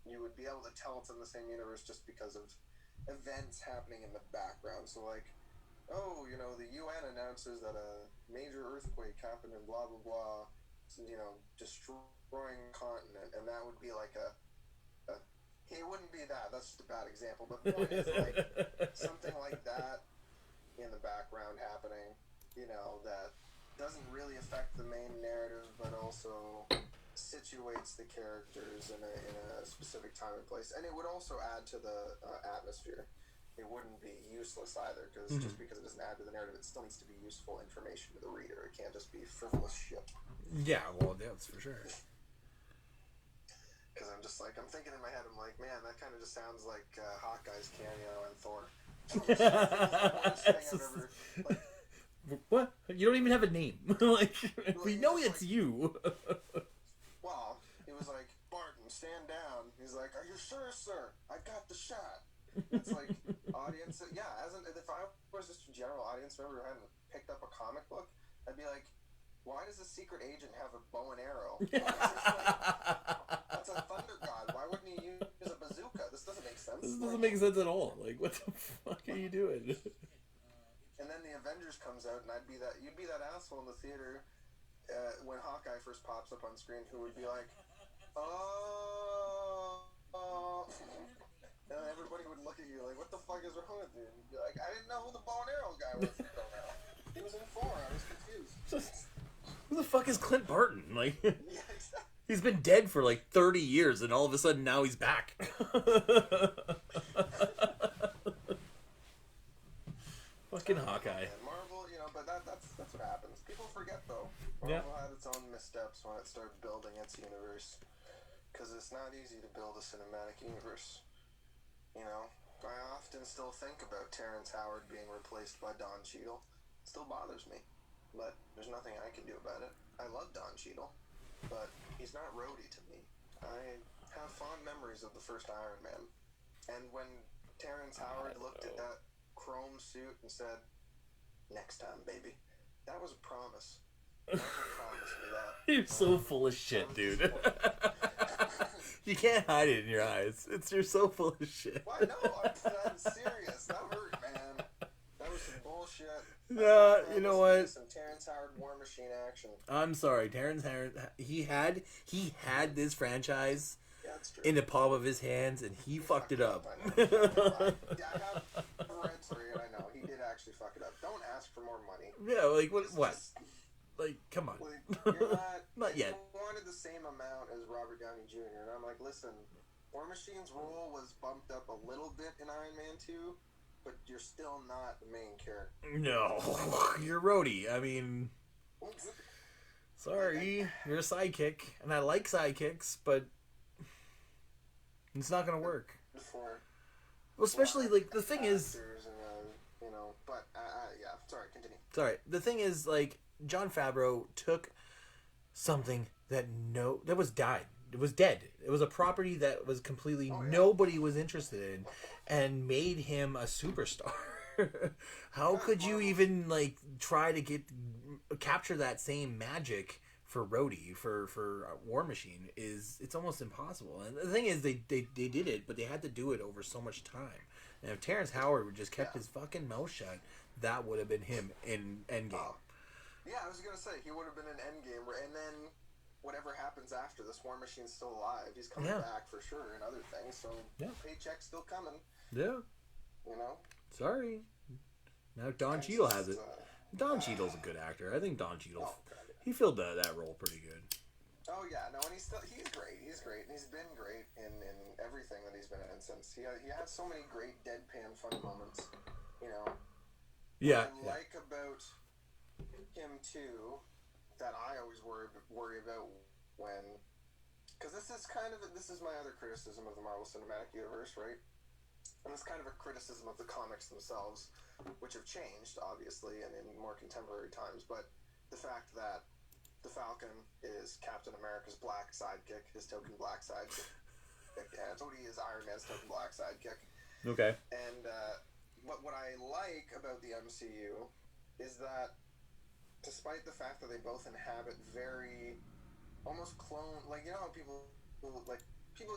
you would be able to tell it's in the same universe just because of events happening in the background. So the UN announces that a major earthquake happened in blah blah blah, destroying a continent, and that would be it wouldn't be that. That's just a bad example, but the point is something like that in the background happening, that doesn't really affect the main narrative, but also situates the characters in a specific time and place, and it would also add to the atmosphere. It wouldn't be useless either, because just because it doesn't add to the narrative, it still needs to be useful information to the reader. It can't just be frivolous shit. Yeah, well, that's for sure. Because I'm just like, I'm thinking in my head, I'm like, man, that kind of just sounds like Hawkeye's cameo in Thor. Worst thing I've ever, like, what? You don't even have a name. Like, we know it's you. well, he was like, Barton, stand down. He's like, are you sure, sir? I got the shot. It's like, audience, yeah, if I was just a general audience member who hadn't picked up a comic book, I'd be like, why does a secret agent have a bow and arrow? That's a thunder god. Why wouldn't he use a bazooka? This doesn't make sense. This doesn't make sense at all. Like, what the fuck are you doing? And then the Avengers comes out, and you'd be that asshole in the theater when Hawkeye first pops up on screen, who would be like, oh. And everybody would look at you like, what the fuck is wrong with you? And you'd be like, I didn't know who the bow and arrow guy was until now. He was in 4. I was confused. Who the fuck is Clint Burton? Like, Yeah, exactly. he's been dead for like 30 years, and all of a sudden now he's back. Fucking Hawkeye. And Marvel, but that's what happens. People forget though. Yeah. Marvel had its own missteps when it started building its universe, because it's not easy to build a cinematic universe. I often still think about Terrence Howard being replaced by Don Cheadle. It still bothers me, but there's nothing I can do about it. I love Don Cheadle, but he's not Rhodey to me. I have fond memories of the first Iron Man, and when Terrence Howard looked at that chrome suit and said, "Next time, baby," that was a promise. Marvel promised me that. You're so full of shit, dude. You can't hide it in your eyes. You're so full of shit. Why no? I'm serious. That hurt, man. That was some bullshit. You know what? Some Terrence Howard War Machine action. I'm sorry, Terrence Howard. He had this franchise Yeah, that's true. in the palm of his hands, and he fucked it up. I know. I have read through it. I know he did actually fuck it up. Don't ask for more money. Yeah, like what? It's What? just- Like, come on. Like, you're not. Not yet. You wanted the same amount as Robert Downey Jr. And I'm like, listen, War Machine's role was bumped up a little bit in Iron Man 2, but you're still not the main character. No, you're Rhodey. I mean, sorry, you're a sidekick, and I like sidekicks, but it's not gonna work. For Well, especially like the thing is, actors and, but yeah. Sorry, continue. sorry, the thing is like Jon Favreau took something that was died. It was dead. It was a property that was completely nobody was interested in, and made him a superstar. How could you even like try to capture that same magic for Rhodey for War Machine? It's almost impossible. And the thing is, they did it, but they had to do it over so much time. And if Terrence Howard would just kept his fucking mouth shut, that would have been him in Endgame. Yeah, I was gonna say he would have been an Endgame, and then whatever happens after this, War Machine's still alive. He's coming back for sure, and other things. So paycheck's still coming. Yeah. Sorry. Now Don Cheadle has it. Don Cheadle's a good actor. I think Don Cheadle, he filled that role pretty good. Oh yeah, no, and he's great. He's great, and he's been great in everything that he's been in since. He has so many great deadpan funny moments. Yeah. What I like about him too, that I always worry about because this is my other criticism of the Marvel Cinematic Universe, right? And it's kind of a criticism of the comics themselves, which have changed obviously and in more contemporary times. But the fact that the Falcon is Captain America's black sidekick, his token black sidekick, and Tony is Iron Man's token black sidekick. Okay. And what I like about the MCU is that, despite the fact that they both inhabit very almost clone, like how people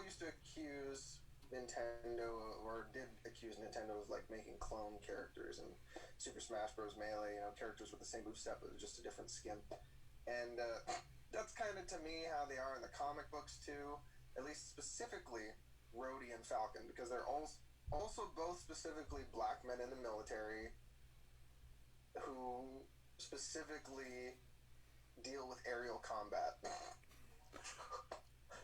used to accuse Nintendo, or did accuse Nintendo of like making clone characters in Super Smash Bros. Melee, characters with the same moveset but just a different skin. And that's kind of to me how they are in the comic books too, at least specifically Rhodey and Falcon, because they're also both specifically black men in the military who specifically deal with aerial combat.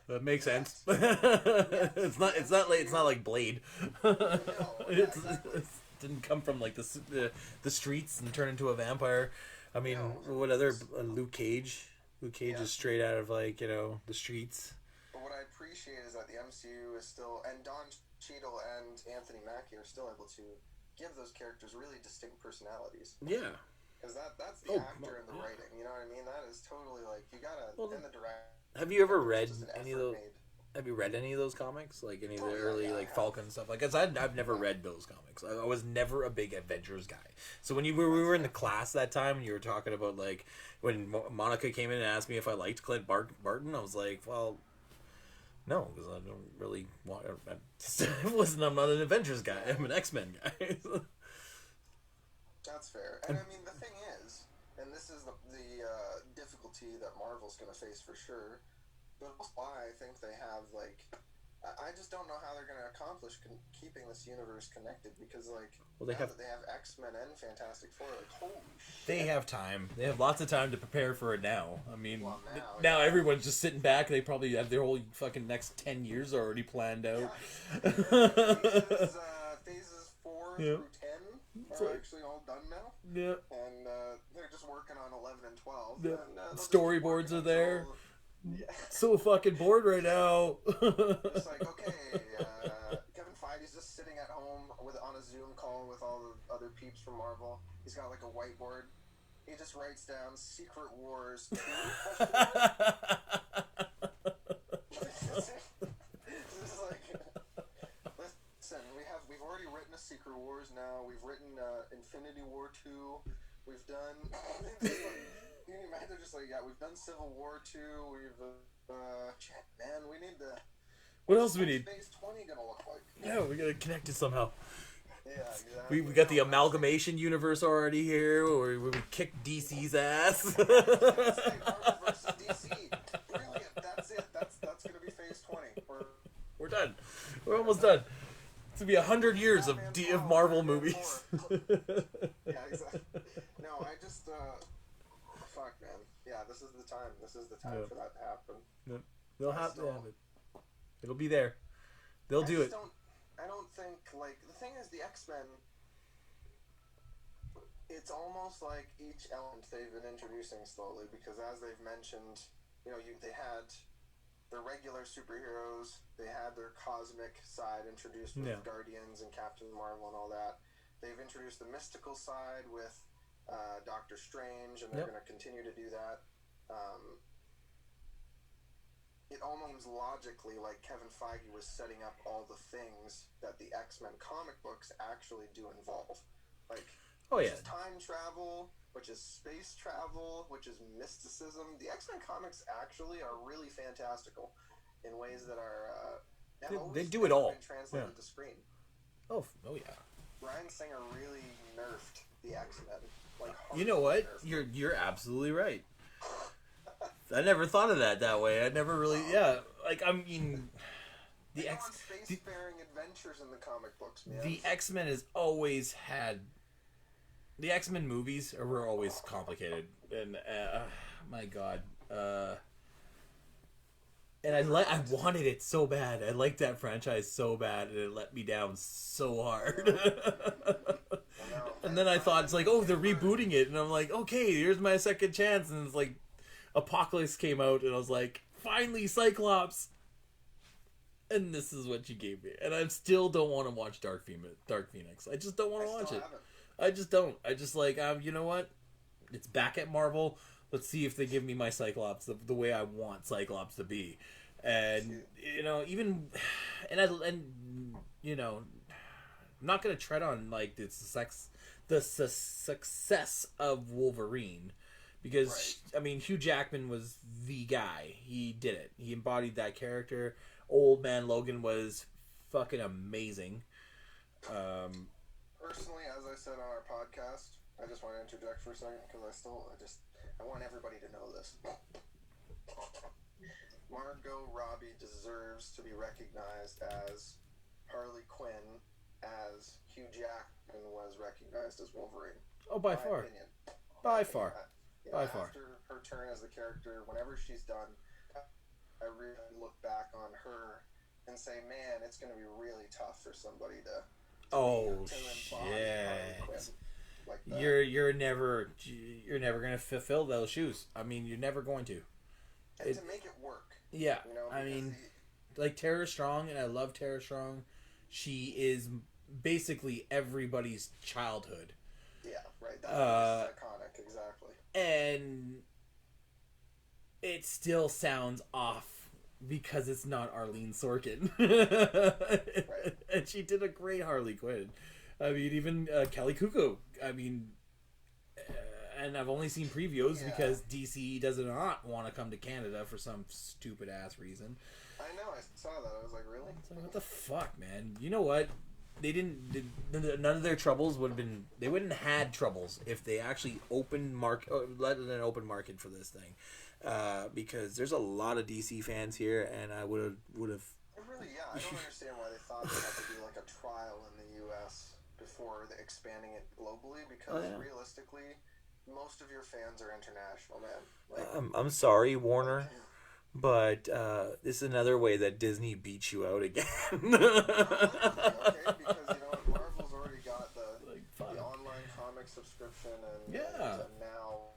That makes sense. It's not like Blade. It didn't come from like the streets and turn into a vampire. I mean, what other Luke Cage? Luke Cage is straight out of like the streets. But what I I appreciate is that the MCU is still, and Don Cheadle and Anthony Mackie are still able to give those characters really distinct personalities. Yeah. Because that's the actor and the writing, you know what I mean? That is totally like, you gotta, in the direct. Have you ever read just an any of effort those? made. Have you read any of those comics? Like any of the Oh, yeah, early yeah, I like have. Falcon stuff? Like, 'cause I've never read those comics. I was never a big Avengers guy. So when we were in the class that time, and you were talking about like when Monica came in and asked me if I liked Clint Barton, I was like, well, no, because I don't really want. I'm not an Avengers guy. I'm an X-Men guy. That's fair. And I mean, the thing is, and this is the difficulty that Marvel's going to face for sure, but that's why I think they have, like, I just don't know how they're going to accomplish keeping this universe connected, because, like, Well, that they have X-Men and Fantastic Four, like, holy shit. They have time. They have lots of time to prepare for it now. I mean, Well, now everyone's just sitting back. They probably have their whole fucking next 10 years already planned out. Yeah. Phases 4 through 10 are actually all done now. Yeah. And they're just working on 11 and 12. Yeah. And, they'll just Storyboards keep are working there. until- Yeah. So fucking bored right now. It's like, okay, Kevin Feige's just sitting at home on a Zoom call with all the other peeps from Marvel. He's got like a whiteboard. He just writes down Secret Wars 2. It's like, listen, we've already written a Secret Wars now. We've written Infinity War 2. We've done. Can you imagine? Just like, yeah, we've done Civil War 2. We've shit, man, we need the. What else do we need? Phase 20 gonna look like? Yeah, we gotta connect it somehow. Yeah, exactly. We got the amalgamation universe already here, where we kicked DC's ass. It's like Marvel versus DC. Brilliant. That's it. That's gonna be Phase 20. We're done. We're almost done. It's gonna be 100 years of Marvel movies. Yeah, exactly. No, I just fuck, man. Yeah, this is the time. This is the time for that to happen. Yep. They'll have to have it. It'll be there. They'll do it. I don't think, like, the thing is, the X-Men, it's almost like each element they've been introducing slowly, because as they've mentioned, you know, they had their regular superheroes, they had their cosmic side introduced with Guardians and Captain Marvel and all that. They've introduced the mystical side with Doctor Strange, and they're going to continue to do that. It almost logically like Kevin Feige was setting up all the things that the X-Men comic books actually do involve. Like, which is time travel, which is space travel, which is mysticism. The X-Men comics actually are really fantastical in ways that are they do it all. Been translated to screen. Oh yeah. Bryan Singer really nerfed the X-Men. Like, you know what? You're absolutely right. I never thought of that way. I never really, like, I mean, spacefaring adventures in the comic books, man. The X-Men has always had, the X-Men movies were always complicated, and my God, and I wanted it so bad. I liked that franchise so bad, and it let me down so hard. And then I thought, it's like, oh, they're rebooting it, and I'm like, okay, here's my second chance, and it's like, Apocalypse came out, and I was like, finally, Cyclops! And this is what you gave me. And I still don't want to watch Dark Phoenix. I just don't want to watch it. I just don't. I just like, you know what? It's back at Marvel. Let's see if they give me my Cyclops the way I want Cyclops to be. And, you know, even... And you know, I'm not going to tread on, like, the success of Wolverine. Because, I mean, Hugh Jackman was the guy. He did it. He embodied that character. Old Man Logan was fucking amazing. Personally, as I said on our podcast, I just want to interject for a second, because I want everybody to know this. Margot Robbie deserves to be recognized as Harley Quinn, as Hugh Jackman was recognized as Wolverine. Oh, by far. By far. After her turn as the character, whenever she's done, I really look back on her and say, man, it's going to be really tough for somebody to shit. Like that. You're never going to fulfill those shoes. I mean, you're never going to. And to make it work. Yeah, you know, I mean, like Tara Strong, and I love Tara Strong. She is basically everybody's childhood. Yeah, right. That's iconic, exactly. And it still sounds off because it's not Arlene Sorkin. Right. And she did a great Harley Quinn. I mean, even Kelly Cuckoo. I mean, and I've only seen previews because DC does not want to come to Canada for some stupid ass reason. I know, I saw that. I was like, really? It's like, what the fuck, man? You know what? They didn't. None of their troubles would have been. They wouldn't have had troubles if they actually let in an open market for this thing, because there's a lot of DC fans here, and I would have. Really, yeah. I don't understand why they thought they had to do like a trial in the U.S. before expanding it globally. Because realistically, most of your fans are international, man. Like, I'm sorry, Warner. But this is another way that Disney beats you out again. okay, because you know what, Marvel's already got the online comic subscription and now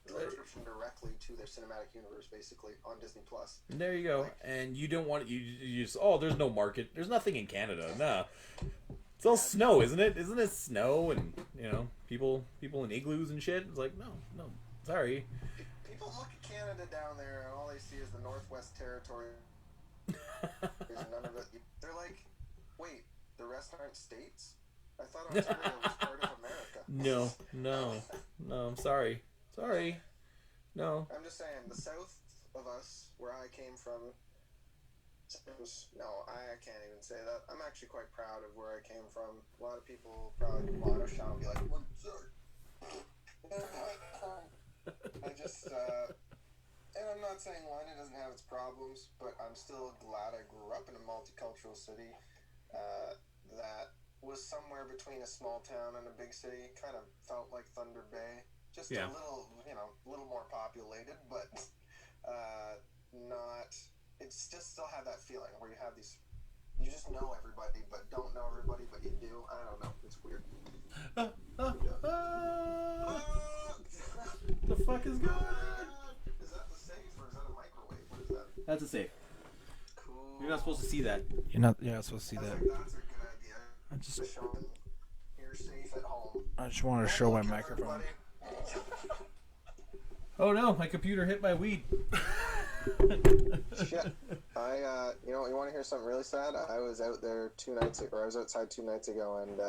subscription directly to their cinematic universe, basically on Disney Plus. There you go. Like, and you don't want you just there's no market. There's nothing in Canada. Nah. It's all snow, isn't it? Isn't it snow and people in igloos and shit? It's like no, sorry. People look at Canada down there and all they see is the Northwest Territory. There's none of it. They're like, wait, the rest aren't states? I thought Ontario was part of America. No, I'm sorry. No. I'm just saying, the south of us, where I came from, I can't even say that. I'm actually quite proud of where I came from. A lot of people probably want to shout and be like, what, sir? I just, and I'm not saying London doesn't have its problems, but I'm still glad I grew up in a multicultural city that was somewhere between a small town and a big city. Kind of felt like Thunder Bay, just a little more populated, but not. It's just still have that feeling where you have these. You just know everybody, but don't know everybody, but you do. I don't know. It's weird. The fuck is going on? Is that the safe or is that a microwave? What is that? That's a safe. Cool. You're not supposed to see that. You're not supposed to see I was that. like, that's a good idea. Just show them you're safe at home. I just wanted to show my Look at microphone. everybody. Oh no, my computer hit my weed. Shit. You want to hear something really sad? I was out there 2 nights ago, or I was outside 2 nights ago, and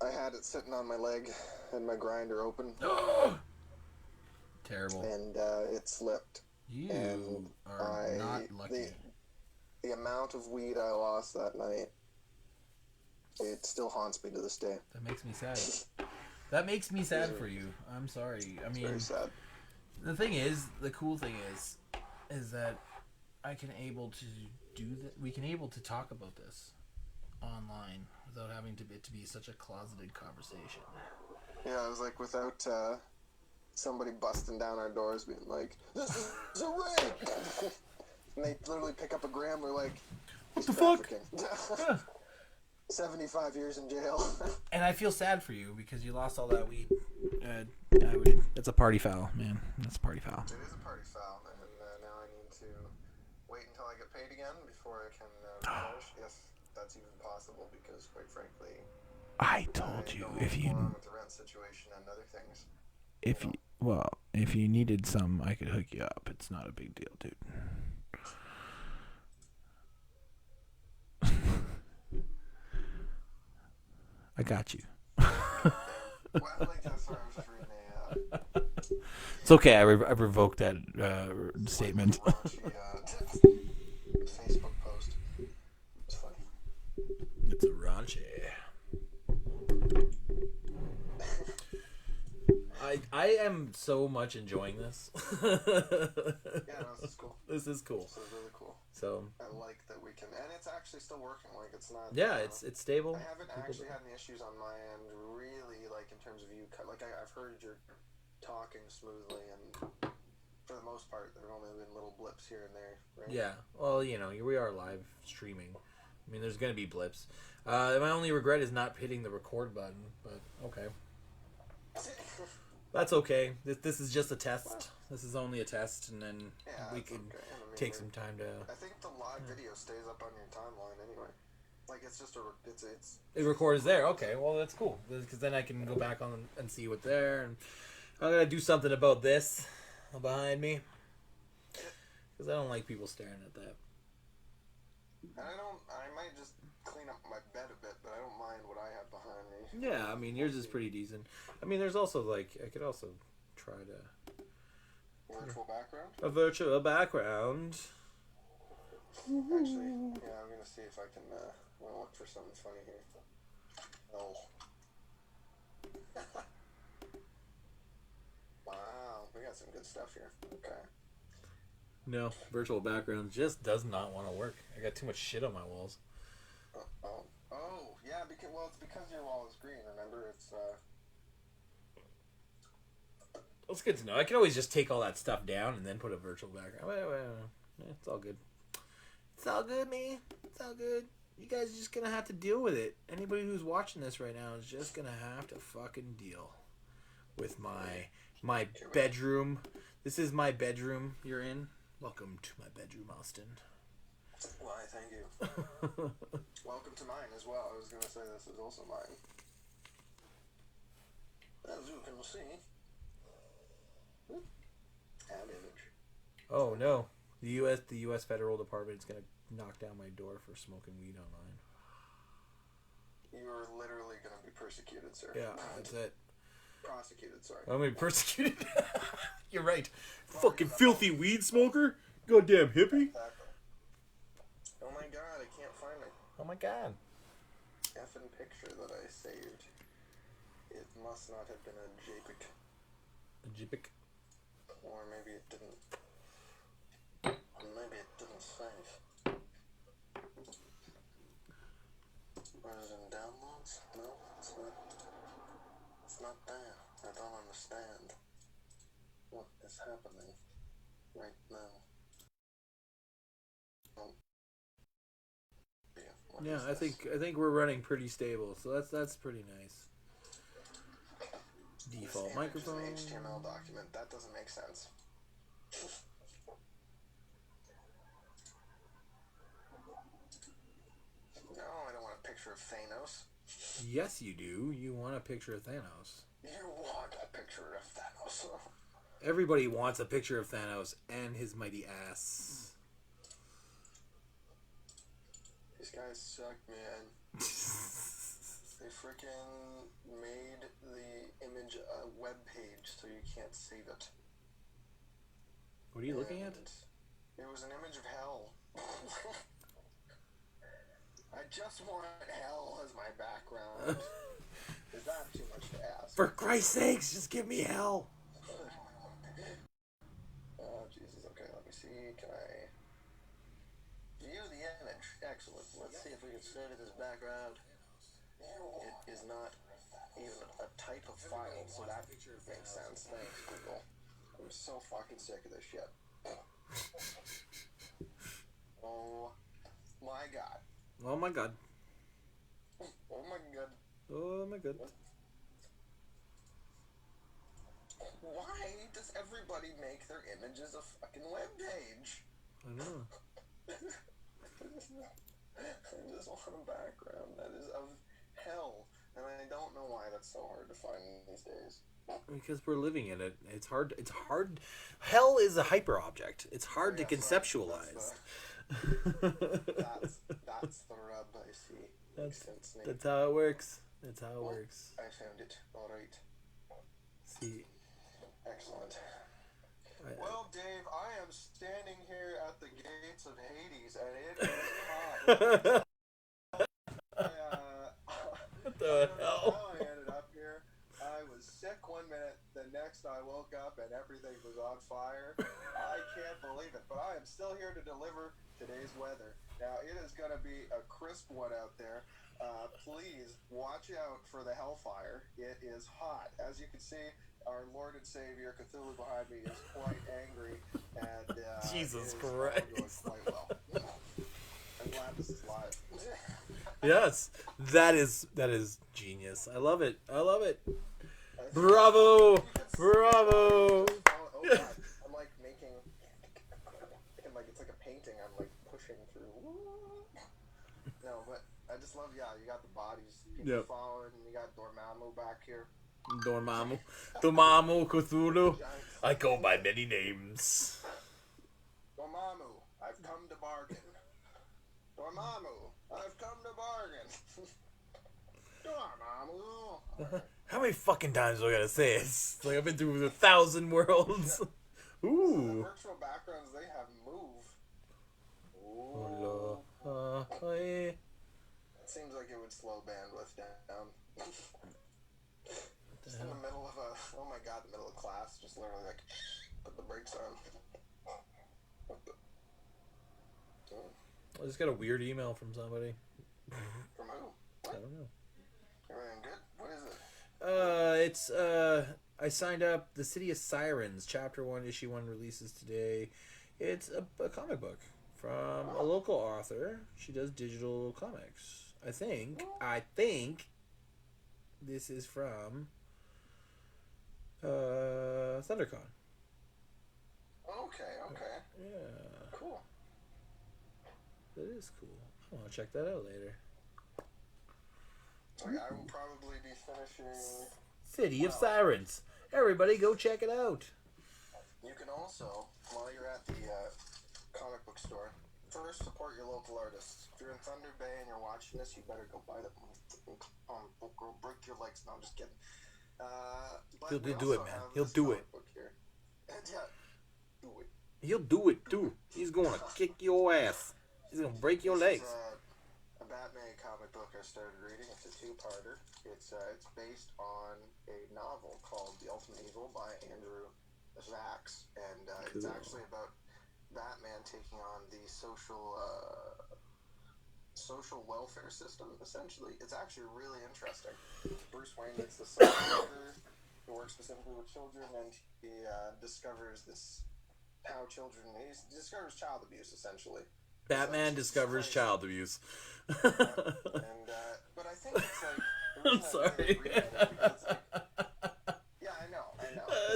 I had it sitting on my leg and my grinder open. Terrible. And it slipped. You and are not lucky. The amount of weed I lost that night, it still haunts me to this day. That makes me sad. That makes me sad for you. I'm sorry. I mean, very sad. The cool thing is that I can able to do that. We can able to talk about this online without having it to be such a closeted conversation. Yeah, it was like without somebody busting down our doors being like, "This is a rape!" And they literally pick up a gram. We're like, "What the fuck?" 75 years in jail. And I feel sad for you because you lost all that weed. That's a party foul, man. That's a party foul. It is a party foul, and now I need to wait until I get paid again before I can finish. Yes, that's even possible because, quite frankly, I told you if you with the rent situation and other things. If you needed some, I could hook you up. It's not a big deal, dude. I got you. It's okay. I revoked that statement. Facebook post. It's funny. It's a raunchy. I am so much enjoying this. Yeah, no, this is cool. This is cool. This is really cool. So I like that we can, and it's actually still working. Like it's not. Yeah, it's stable. I haven't actually had any issues on my end, really. Like in terms of you, like I've heard you're talking smoothly, and for the most part, there have only been little blips here and there. Right? Yeah. Well, we are live streaming. I mean, there's gonna be blips. My only regret is not hitting the record button, but okay. That's okay. This is just a test. This is only a test, and then we that's can okay. I mean, take some time to. I think the live video stays up on your timeline anyway. Like it's just it's. It records there. Okay, well that's cool because then I can go back on and see what's there. And I'm gonna do something about this behind me because I don't like people staring at that. And I might just clean up my bed a bit, but I don't mind what I have behind me. Yeah, I mean yours is pretty decent. I mean, there's also like I could also try to Virtual background. a virtual background. Actually, yeah, I'm gonna see if I can. I'm gonna look for something funny here. Oh. Wow, we got some good stuff here. Okay. No, virtual background just does not want to work. I got too much shit on my walls. Oh, yeah. It's because your wall is green. Remember, it's That's good to know. I can always just take all that stuff down and then put a virtual background. Wait. It's all good. It's all good, man. It's all good. You guys are just gonna have to deal with it. Anybody who's watching this right now is just gonna have to fucking deal with my bedroom. This is my bedroom you're in. Welcome to my bedroom, Austin. Why? Thank you. Welcome to mine as well. I was gonna say this is also mine. As you can see. Add image. Oh no. The US Federal Department is gonna knock down my door for smoking weed online. You are literally gonna be persecuted, sir. Yeah, that's it. Prosecuted, sorry. I'm gonna be persecuted. You're right. Fucking filthy weed smoker. Goddamn hippie. Exactly. Oh my god, I can't find my Oh my god. effing picture that I saved. It must not have been a JPEG. A jipic. Or maybe it didn't. Maybe it didn't save. Where's it in downloads? No, it's not. It's not there. I don't understand what is happening right now. Oh. What Yeah, is I this? think we're running pretty stable, so that's pretty nice. Default This microphone. image is an HTML document. That doesn't make sense. No, I don't want a picture of Thanos. Yes, you do. You want a picture of Thanos. You want a picture of Thanos. Everybody wants a picture of Thanos and his mighty ass. These guys suck, man. They freaking made the image a web page so you can't save it. What are you looking at? It was an image of hell. I just want hell as my background. Is that too much to ask? For Christ's sakes, just give me hell. Oh, Jesus. Okay, let me see. Can I view the image? Excellent. Let's see if we can save it as background. It is not even a type of file, so that makes sense. Thanks, Google. I'm so fucking sick of this shit. Oh my god. Oh my god. Oh my god. Oh my god. Why does everybody make their images a fucking web page? I know. I just want a background that is of hell, and I don't know why that's so hard to find these days. Because we're living in it. It's hard. It's hard. Hell is a hyper object. It's hard to conceptualize. That's the rub I see. Makes sense, Nate. That's how it works. That's how it works. I found it. All right. See. Excellent. Well, Dave, I am standing here at the gates of Hades, and it is hot. What the hell? How I ended up here. I was sick one minute, the next I woke up and everything was on fire. I can't believe it, but I am still here to deliver today's weather. Now, it is going to be a crisp one out there. Please watch out for the hellfire. It is hot. As you can see, our Lord and Savior Cthulhu behind me is quite angry, and Jesus it is Christ. going quite well. I'm glad this is live. Yes, that is genius. I love it. I love it. I Bravo! You could see- Bravo! Oh god, I'm like making, and like it's like a painting. I'm like pushing through. No, but I just love. Yeah, you got the bodies. People Yep. following. You got Dormammu back here. Dormammu. Dormammu, Cthulhu. Giant. I go by many names. Dormammu, I've come to bargain. Dormammu, I've come to bargain. Dormammu. How many fucking times do I gotta say it? It's like I've been through 1,000 worlds. The Ooh. virtual backgrounds they have move. Hello. Ooh. Hey. It seems like it would slow bandwidth down. Just in the middle of oh my god, the middle of class, just literally like, put the brakes on. I just got a weird email from somebody. From who? I What? don't know. Everything good? What is it? It's I signed up. The City of Sirens, Chapter 1, Issue 1 releases today. It's a comic book from a local author. She does digital comics. I think this is from ThunderCon. Okay. Yeah, Cool. that is cool. I want to check that out later. Like, I will probably be finishing. City of Sirens. Everybody go check it out. You can also, while you're at the comic book store, first support your local artists. If you're in Thunder Bay and you're watching this, you better go buy the comic book or break your legs. No, I'm just kidding. But He'll we do it, also man. have He'll this do comic it. book here. Yeah, do it. He'll do it too. He's gonna kick your ass. He's gonna break your This legs. is, a Batman comic book I started reading. It's a two-parter. It's based on a novel called The Ultimate Evil by Andrew Zachs, and it's Cool. actually about Batman taking on the social welfare system. Essentially, it's actually really interesting. Bruce Wayne gets the son worker who works specifically with children, and he discovers he discovers child abuse essentially. Batman discovers child abuse. And but I think it's like the I'm reason I sorry. really agree with it because it's like, yeah, I know.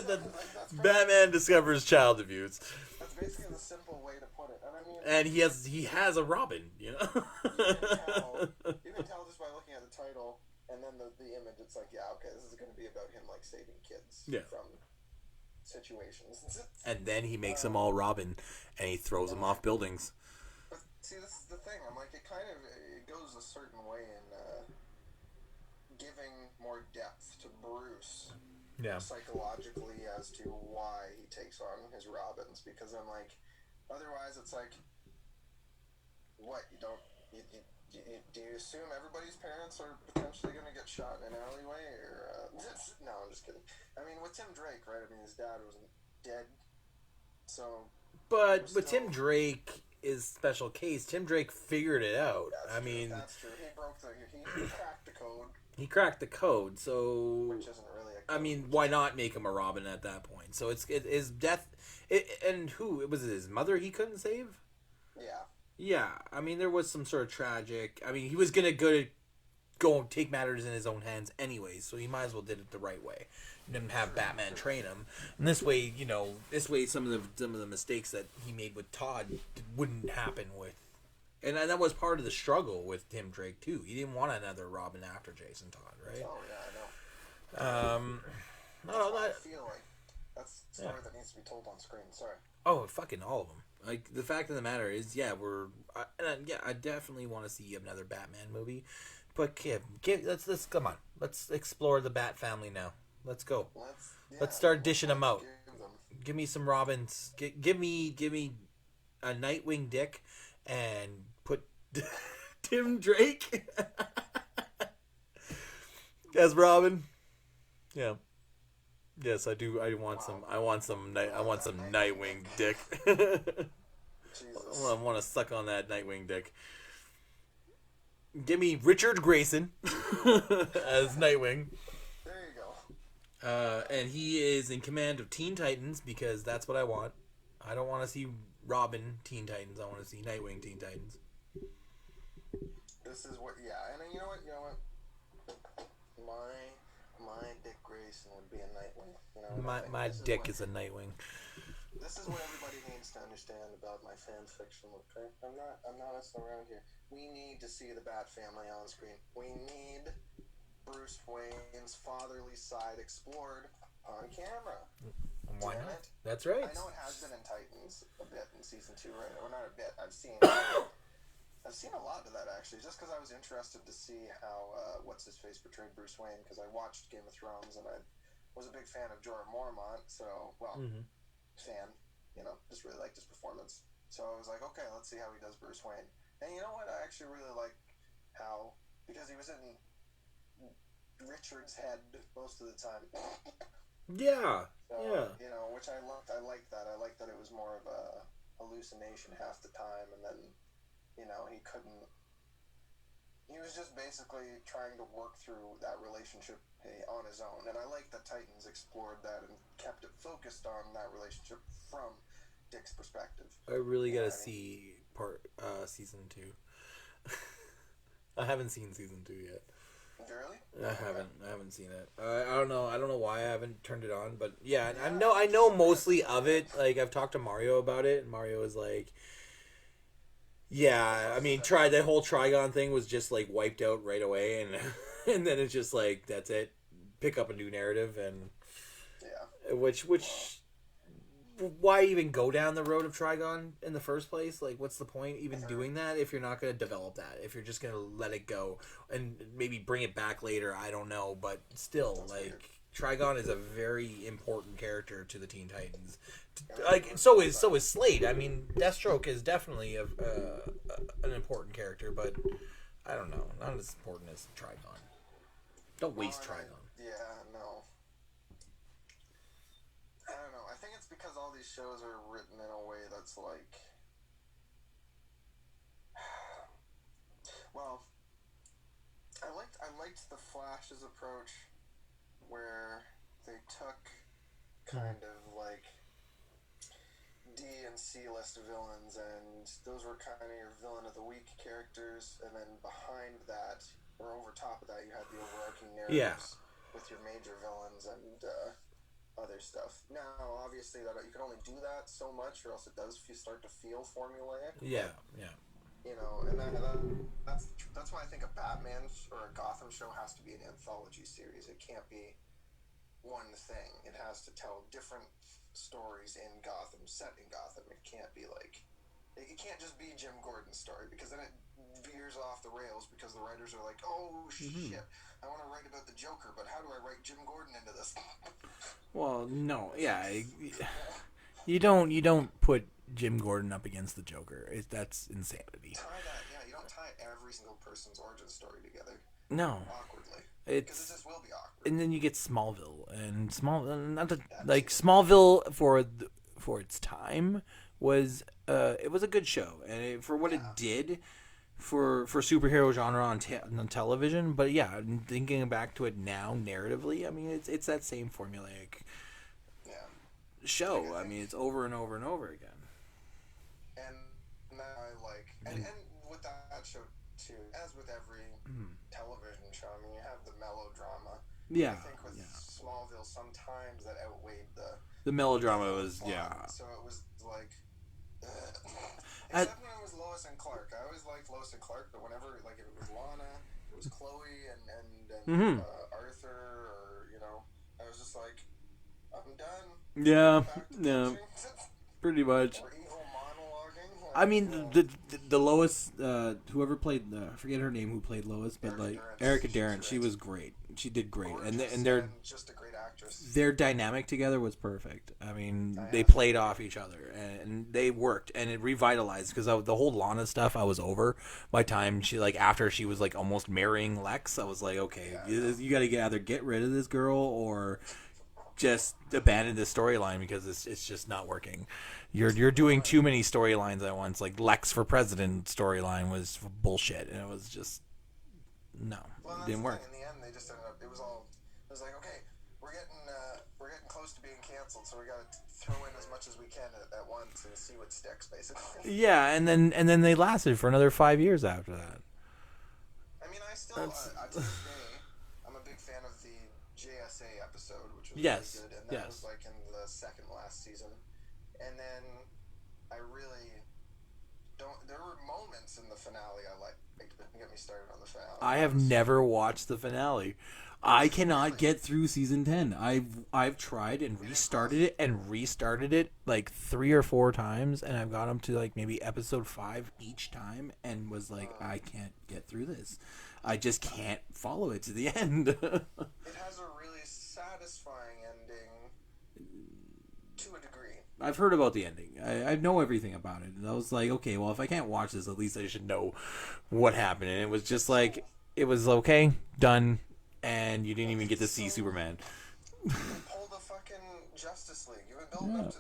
That's Batman discovers child abuse, That's basically the simple way to put it. And I mean, and he has a Robin. You know. you can tell just by looking at the title and then the image. It's like, yeah, okay, this is going to be about him like saving kids from situations. And then he makes them all Robin, and he throws them off buildings. But see, this is the thing. I'm like, it goes a certain way in giving more depth to Bruce. Yeah. Psychologically as to why he takes on his Robins, because I'm like, otherwise it's like, what, do you assume everybody's parents are potentially going to get shot in an alleyway, or no, I'm just kidding. I mean, with Tim Drake, right, I mean, his dad wasn't dead, so But Tim Drake is special case. Tim Drake figured it out. that's true. He cracked the code, he cracked the code, so which isn't really a code. I mean, why not make him a Robin at that point? So it's his death. And who was it? His mother he couldn't save. Yeah. Yeah, I mean there was some sort of tragic. I mean he was gonna go and take matters in his own hands anyways, so he might as well did it the right way. Didn't have Batman train him, and this way some of the mistakes that he made with Todd wouldn't happen with. And that was part of the struggle with Tim Drake too. He didn't want another Robin after Jason Todd, right? Oh yeah, I know. I feel like that's a story that needs to be told on screen. Sorry. Oh, fucking all of them. Like the fact of the matter is, I definitely want to see another Batman movie. But let's come on. Let's explore the Bat family now. Let's go. Let's start dishing them out. Give me some Robins. Give me a Nightwing Dick, and put Tim Drake as Robin. Yeah. Yes, I do. I want some Nightwing Dick. I want to suck on that Nightwing Dick. Give me Richard Grayson as Nightwing. There you go. And he is in command of Teen Titans because that's what I want. I don't want to see Robin Teen Titans. I want to see Nightwing Teen Titans. This is what, and you know what? my Dick Grayson would be a Nightwing. You know, My dick is a Nightwing. This is what everybody needs to understand about my fan fiction. Okay, I'm not messing around here. We need to see the Bat family on screen. We need Bruce Wayne's fatherly side explored on camera. Why Damn not? it. That's right. I know it has been in Titans a bit in season 2, right? Or not a bit. I've seen a lot of that actually, just because I was interested to see how what's his face portrayed Bruce Wayne. Because I watched Game of Thrones and I was a big fan of Jorah Mormont. So fan, you know, just really liked his performance. So I was like, okay, let's see how he does Bruce Wayne. And you know what? I actually really like how, because he was in Richard's head most of the time. Yeah. So, Yeah. you know, which I liked. I liked that. I liked that it was more of a hallucination half the time, and then, you know, he was just basically trying to work through that relationship on his own. And I like that Titans explored that and kept it focused on that relationship from Dick's perspective. I really gotta see season 2. I haven't seen season 2 yet. Really? I haven't seen it. I don't know why I haven't turned it on, but yeah, I know mostly of it. Like, I've talked to Mario about it, and Mario was like, yeah, I mean, the whole Trigon thing was just like wiped out right away, and and then it's just like, that's it. Pick up a new narrative, and which why even go down the road of Trigon in the first place? Like, what's the point even doing that if you're not going to develop that? If you're just going to let it go and maybe bring it back later, I don't know. But still, like, Trigon is a very important character to the Teen Titans. Like, so is Slade. I mean, Deathstroke is definitely an important character, but I don't know, not as important as Trigon. Don't waste Trigon. Yeah, no. I don't know. I think it's because all these shows are written in a way that's like, well, I liked the Flash's approach, where they took kind of like D and C list villains, and those were kind of your villain of the week characters, and then behind that, or over top of that, you had the overarching narratives with your major villains and other stuff. Now, obviously, that you can only do that so much, or else it does start to feel formulaic. Yeah. You know, and that's why I think a Batman or a Gotham show has to be an anthology series. It can't be one thing. It has to tell different stories in Gotham, set in Gotham. It can't be like, it can't just be Jim Gordon's story, because then it veers off the rails, because the writers are like, oh shit, I want to write about the Joker, but how do I write Jim Gordon into this? Well, no, yeah, you don't put Jim Gordon up against the Joker. That's insanity. You don't tie every single person's origin story together. No, Awkwardly. Because it just will be awkward. and then you get Smallville, and Smallville for its time was it was a good show, and for what it did for superhero genre on television. But yeah, thinking back to it now narratively, I mean, it's that same formulaic show. I mean, it's over and over and over again. And now I like, and with that show too, as with every television show, I mean, you have the melodrama. Yeah. I think with Smallville, sometimes that outweighed the melodrama was plot. So it was like, except when it was Lois and Clark. I always liked Lois and Clark, but whenever, like, if it was Lana, it was Chloe and Arthur, or, you know, I was just like, I'm done. Yeah, yeah, pretty much. or evil monologuing. Like, I mean, the Lois, whoever played, I forget her name, who played Lois, but Erica Darren, she was great. She did great, and they're just a great actress. Their dynamic together was perfect. I mean, they played off each other, and they worked, and it revitalized, because the whole Lana stuff I was over by time after she was like almost marrying Lex. I was like, okay, you got to either get rid of this girl or just abandon this storyline, because it's just not working. You're doing too many storylines at once. Like Lex for president storyline was bullshit, and it was just it didn't work. In the end, they just ended up. It was like, okay, we're getting close to being canceled, so we got to throw in as much as we can at once and see what sticks, basically. Yeah, and then they lasted for another 5 years after that. I mean, I still to this day, I'm a big fan of the JSA episode, which was Yes, really good, and that yes. was like in the second last season. And then I really don't. There were moments in the finale I liked. Don't get me started on the finale. I have never watched the finale. I cannot get through season 10. I've tried and restarted it like 3 or 4 times, and I've got up to like maybe episode 5 each time, and was like, I can't get through this. I just can't follow it to the end. It has a really satisfying ending to a degree. I've heard about the ending. I know everything about it, and I was like, okay, well, if I can't watch this, at least I should know what happened. And it was just like, it was okay, done, and you didn't even get to see Superman. They pulled a fucking Justice League. You would build up to,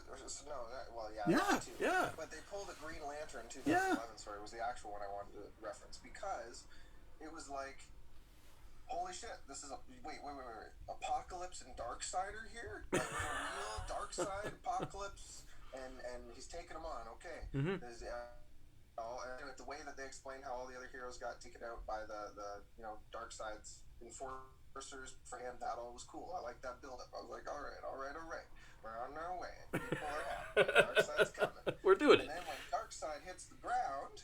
Yeah, that too. yeah. But they pulled a Green Lantern 2011. Yeah. Sorry, was the actual one I wanted to reference, because it was like, holy shit, this is a wait. Apocalypse and Darkseid are here. Like, the real Darkseid Apocalypse, and he's taking them on. Okay. Mm-hmm. And the way that they explained how all the other heroes got taken out by the Darkseid's enforcers for him, that all was cool. I like that build up. I was like, all right. We're on our way. People are happy. Darkseid's coming. We're doing it. And then when Darkseid hits the ground,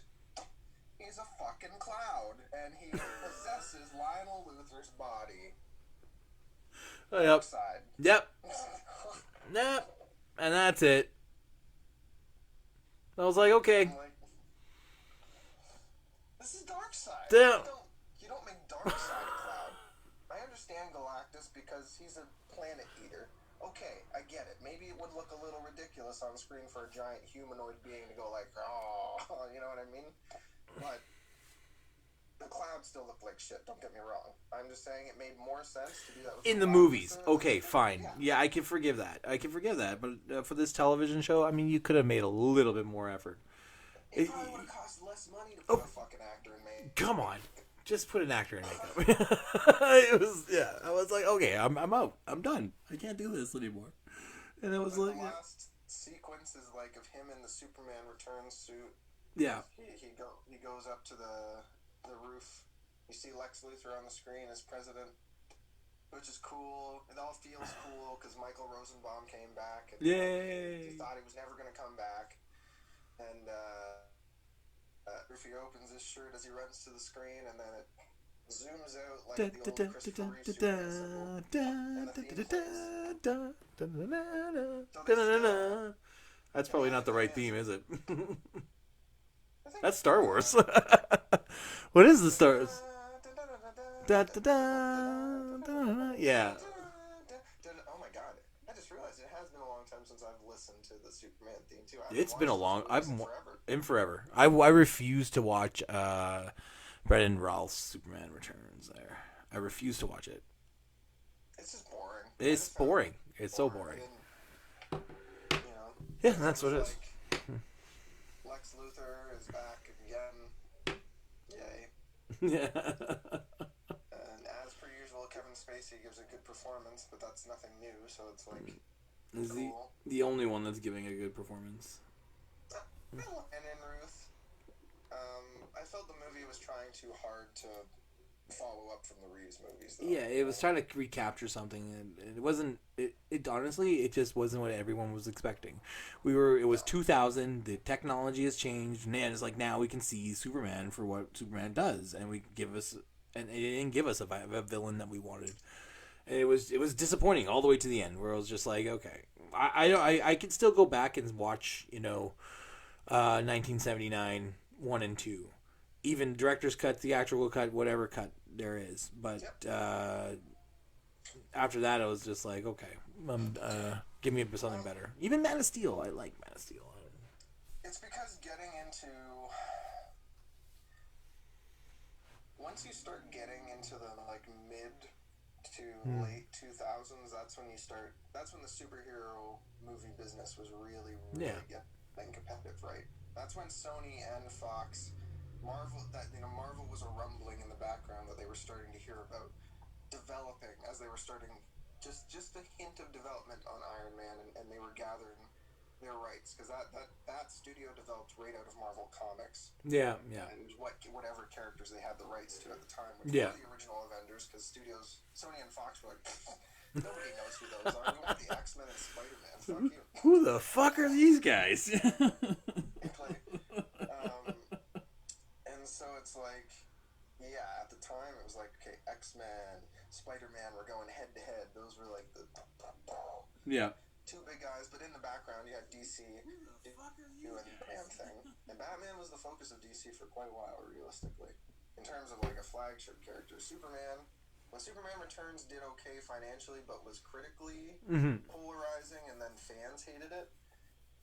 he's a fucking cloud, and he possesses Lionel Luthor's body. Yep. Darkseid. Yep. And that's it. I was like, okay. I'm like, this is Darkseid. Damn. You don't make Darkseid a cloud. I understand Galactus because he's a planet eater. Okay, I get it. Maybe it would look a little ridiculous on screen for a giant humanoid being to go like, oh, you know what I mean? But the clouds still look like shit, don't get me wrong. I'm just saying it made more sense to do that with In the movies. Okay, fine. Yeah, I can forgive that. But for this television show, I mean, you could have made a little bit more effort. It probably would have cost less money to put a fucking actor in makeup. Come on. Just put an actor in makeup. I was like, okay, I'm out. I'm done. I can't do this anymore. And it was like, the last sequence is like of him in the Superman Returns suit. yeah. He goes up to the roof. You see Lex Luthor on the screen as president, which is cool. It all feels cool because Michael Rosenbaum came back. And Yay! he thought he was never going to come back. And Rufy opens his shirt as he runs to the screen, and then it zooms out like the old Christopher Reeve Superman symbol. And the theme plays. That's probably not the right theme, is it? I think That's Star Wars. What is the Star Wars? Yeah. Oh my god! I just realized it has been a long time since I've listened to the Superman theme too. It's been a long. forever. I refuse to watch Brendan Rawls' Superman Returns. There, I refuse to watch it. It's just boring. It's boring. It's so boring. Yeah, that's what it is. Like, Lex Luthor is back again. Yay! Yeah. And as per usual, Kevin Spacey gives a good performance, but that's nothing new. So it's like Is cool. the only one that's giving a good performance. And in Ruth, I felt the movie was trying too hard to follow up from the Reeves movies. Though. Yeah, it was trying to recapture something, and it wasn't. It honestly, it just wasn't what everyone was expecting. It was 2000. The technology has changed, and it's like now we can see Superman for what Superman does, and it didn't give us a villain that we wanted. And it was disappointing all the way to the end, where I was just like, okay, I could still go back and watch 1979 1 and 2. Even director's cut, theatrical cut, whatever cut there is. But after that, I was just like, okay, give me something better. Even Man of Steel, I like Man of Steel. It's because getting into... Once you start getting into the mid to late 2000s, that's when the superhero movie business was really getting competitive, right? That's when Sony and Fox... Marvel was a rumbling in the background that they were starting to hear about developing as they were starting just a hint of development on Iron Man, and they were gathering their rights, because that studio developed right out of Marvel Comics. Yeah. And it was whatever characters they had the rights to at the time, which Yeah. were the original Avengers, because studios, Sony and Fox were like, nobody knows who those are. We want the XMen and Spider-Man. Fuck you. Who the fuck are these guys? And so it's like, yeah, at the time it was like, okay, X-Men, Spider-Man were going head to head. Those were like the Yeah. two big guys, but in the background you had DC doing the Batman thing. And Batman was the focus of DC for quite a while, realistically. In terms of like a flagship character. When Superman Returns did okay financially, but was critically polarizing, and then fans hated it,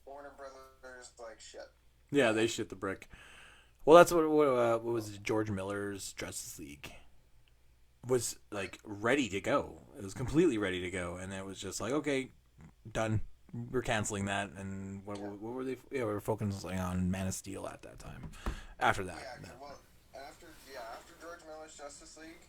Warner Brothers like shit. Yeah, they shit the brick. Well, that's what was it, George Miller's Justice League was like ready to go. It was completely ready to go, and it was just like, okay, done. We're canceling that. And what were they? Yeah, we were focusing on Man of Steel at that time. After that, After George Miller's Justice League,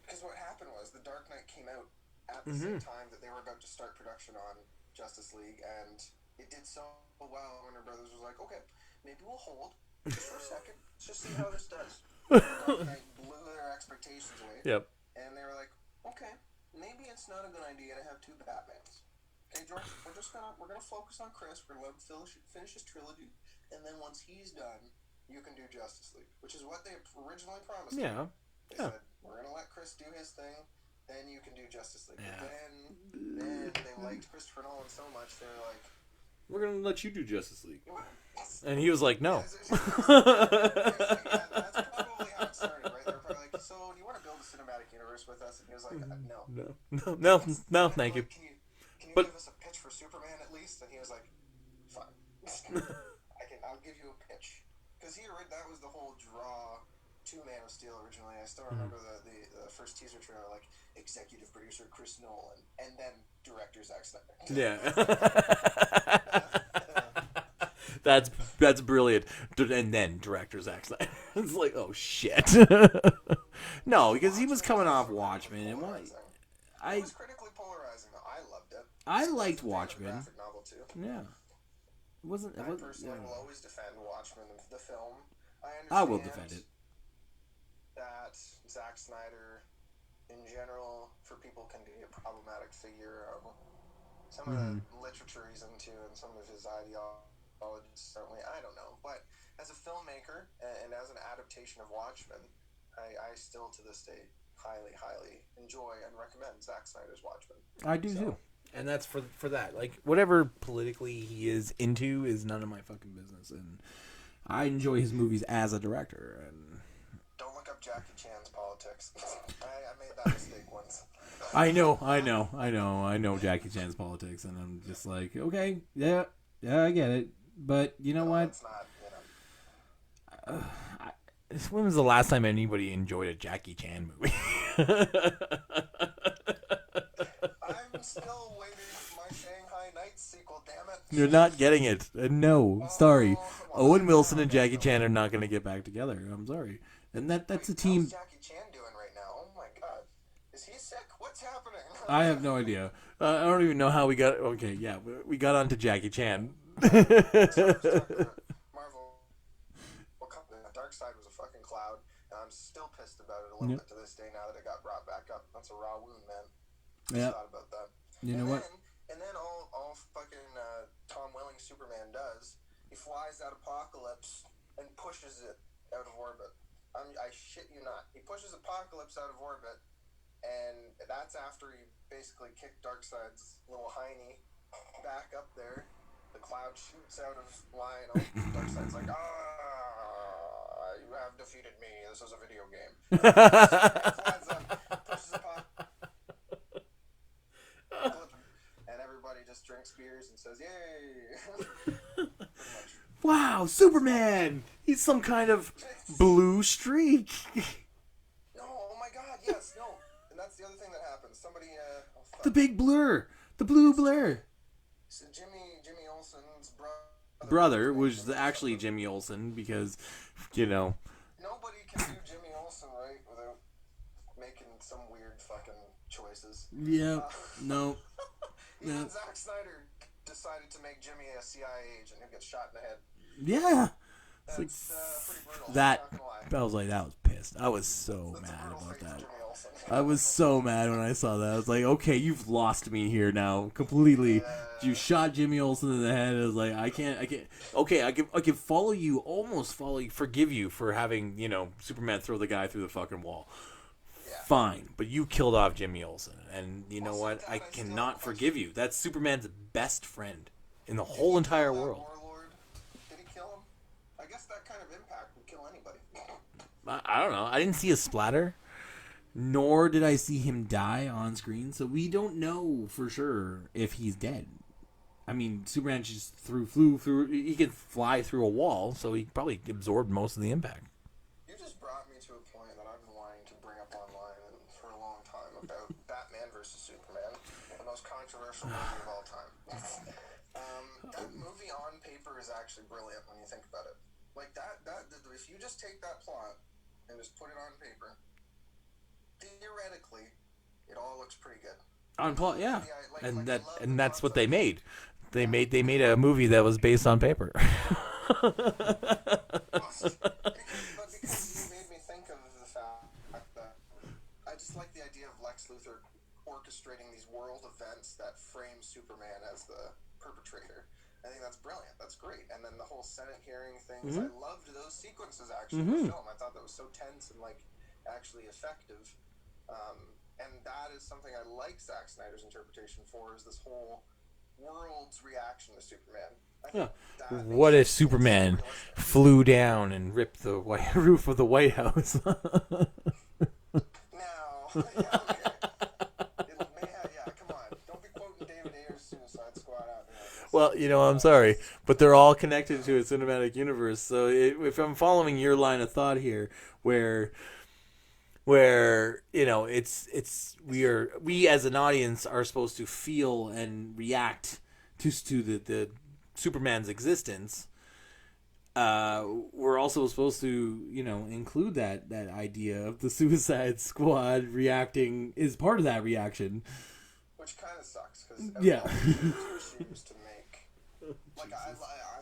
because what happened was the Dark Knight came out at the same time that they were about to start production on Justice League, and it did so well. Warner Brothers was like, okay, maybe we'll hold just for a second. Let's just see how this does. The Dark Knight blew their expectations away. Yep. And they were like, okay, maybe it's not a good idea to have two Batmans. Okay, George, we're gonna focus on Chris. We're gonna let him finish his trilogy, and then once he's done, you can do Justice League, which is what they originally promised. Yeah. They said, we're gonna let Chris do his thing, then you can do Justice League. Yeah. But then they liked Christopher Nolan so much, they were like, We're gonna let you do Justice League, and he was like, no. that's probably how it started, right? They were probably like, so do you want to build a cinematic universe with us? And he was like, No, thank you. Can you But- give us a pitch for Superman at least? And he was like, fine. I'll give you a pitch. Because that was the whole draw to Man of Steel originally. I still remember the first teaser trailer, like, executive producer Chris Nolan, and then director Zack Snyder. Yeah. That's brilliant. And then director Zack Snyder. It's like, oh shit. No, because he was coming off Watchmen, and what? It was critically polarizing. Though. I loved it. I liked It's a Watchmen. graphic novel too. Yeah. I personally will always defend Watchmen, the film. I will defend it. That Zack Snyder, in general, for people can be a problematic figure. Some of the literature he's into and some of his ideologies, certainly, I don't know. But as a filmmaker and as an adaptation of Watchmen, I still to this day highly, highly enjoy and recommend Zack Snyder's Watchmen. I do too. And that's for that. Like, whatever politically he is into is none of my fucking business. And I enjoy his movies as a director. And Don't look up Jackie Chan's politics. I made that mistake once. I know Jackie Chan's politics, and I'm just like, okay, yeah, I get it. But you know what? It's not, When was the last time anybody enjoyed a Jackie Chan movie? I'm still waiting for my Shanghai Nights sequel, damn it. You're not getting it. No, sorry. Come on. Owen Wilson and Jackie Chan are not going to get back together. I'm sorry. And that's a team. How's Jackie Chan doing right now? Oh my god. Is he sick? What's happening? I have no idea. I don't even know how we got. Okay, yeah, we got onto Jackie Chan. Marvel. Darkseid was a fucking cloud, and I'm still pissed about it a little bit to this day now that it got brought back up. That's a raw wound, man. Yeah. Thought about that. You know what? And then all fucking Tom Welling Superman does, he flies that Apocalypse and pushes it out of orbit. I shit you not. He pushes Apocalypse out of orbit, and that's after he basically kicked Darkseid's little hiney back up there. The cloud shoots out of line. Darkseid's like, you have defeated me. This is a video game. Flies up, pushes Apocalypse, and everybody just drinks beers and says, yay! Pretty much. Wow, Superman! He's some kind of blue streak. No, oh my god, yes, no. And that's the other thing that happens. Somebody, The big blur. The blue blur. So Jimmy Olsen's Brother was actually Jimmy Olsen because, you know. Nobody can do Jimmy Olsen right without making some weird fucking choices. Yeah, no. Even Zack Snyder decided to make Jimmy a CIA agent who gets shot in the head. Yeah. It's That's like pretty brutal. that. Not gonna lie. I was like, that was pissed. I was so That's a mad brutal about fate for that. Jimmy Olsen. I was so mad when I saw that. I was like, okay, you've lost me here now completely. Yeah. You shot Jimmy Olsen in the head. I was like, I can't. Okay, I can follow you, almost follow you, forgive you for having, Superman throw the guy through the fucking wall. Yeah. Fine, but you killed off Jimmy Olsen, and you know Also, what? that I I still cannot don't forgive you. That's Superman's best friend in the whole entire Did he kill that world. Warlord? Did he kill him? I guess that kind of impact would kill anybody. I don't know. I didn't see a splatter, nor did I see him die on screen, so we don't know for sure if he's dead. I mean, Superman just flew through. He could fly through a wall, so he probably absorbed most of the impact. You just brought me to a point that I've been wanting to bring up online for a long time about Batman versus Superman, the most controversial movie of all time. That movie on paper is actually brilliant when you think about it. Like that if you just take that plot and just put it on paper, theoretically, it all looks pretty good. On plot, yeah, Like, and I love the that's what they concept. made. They made a movie that was based on paper. But because you made me think of the fact that I just like the idea of Lex Luthor orchestrating these world events that frame Superman as the perpetrator. I think that's brilliant. That's great. And then the whole Senate hearing things, I loved those sequences actually in the film. I thought that was so tense and actually effective. And that is something I like Zack Snyder's interpretation for, is this whole world's reaction to Superman. I think that What makes if it Superman realistic. flew down and ripped the roof of the White House? Now, yeah, okay. Come on. Don't be quoting David Ayer's Suicide Squad out there. Well, I'm sorry, but they're all connected to a cinematic universe. So if I'm following your line of thought here, where we as an audience are supposed to feel and react to the Superman's existence, we're also supposed to include that idea of the Suicide Squad reacting is part of that reaction. Which kind of sucks, because Yeah. choose to make. Like, I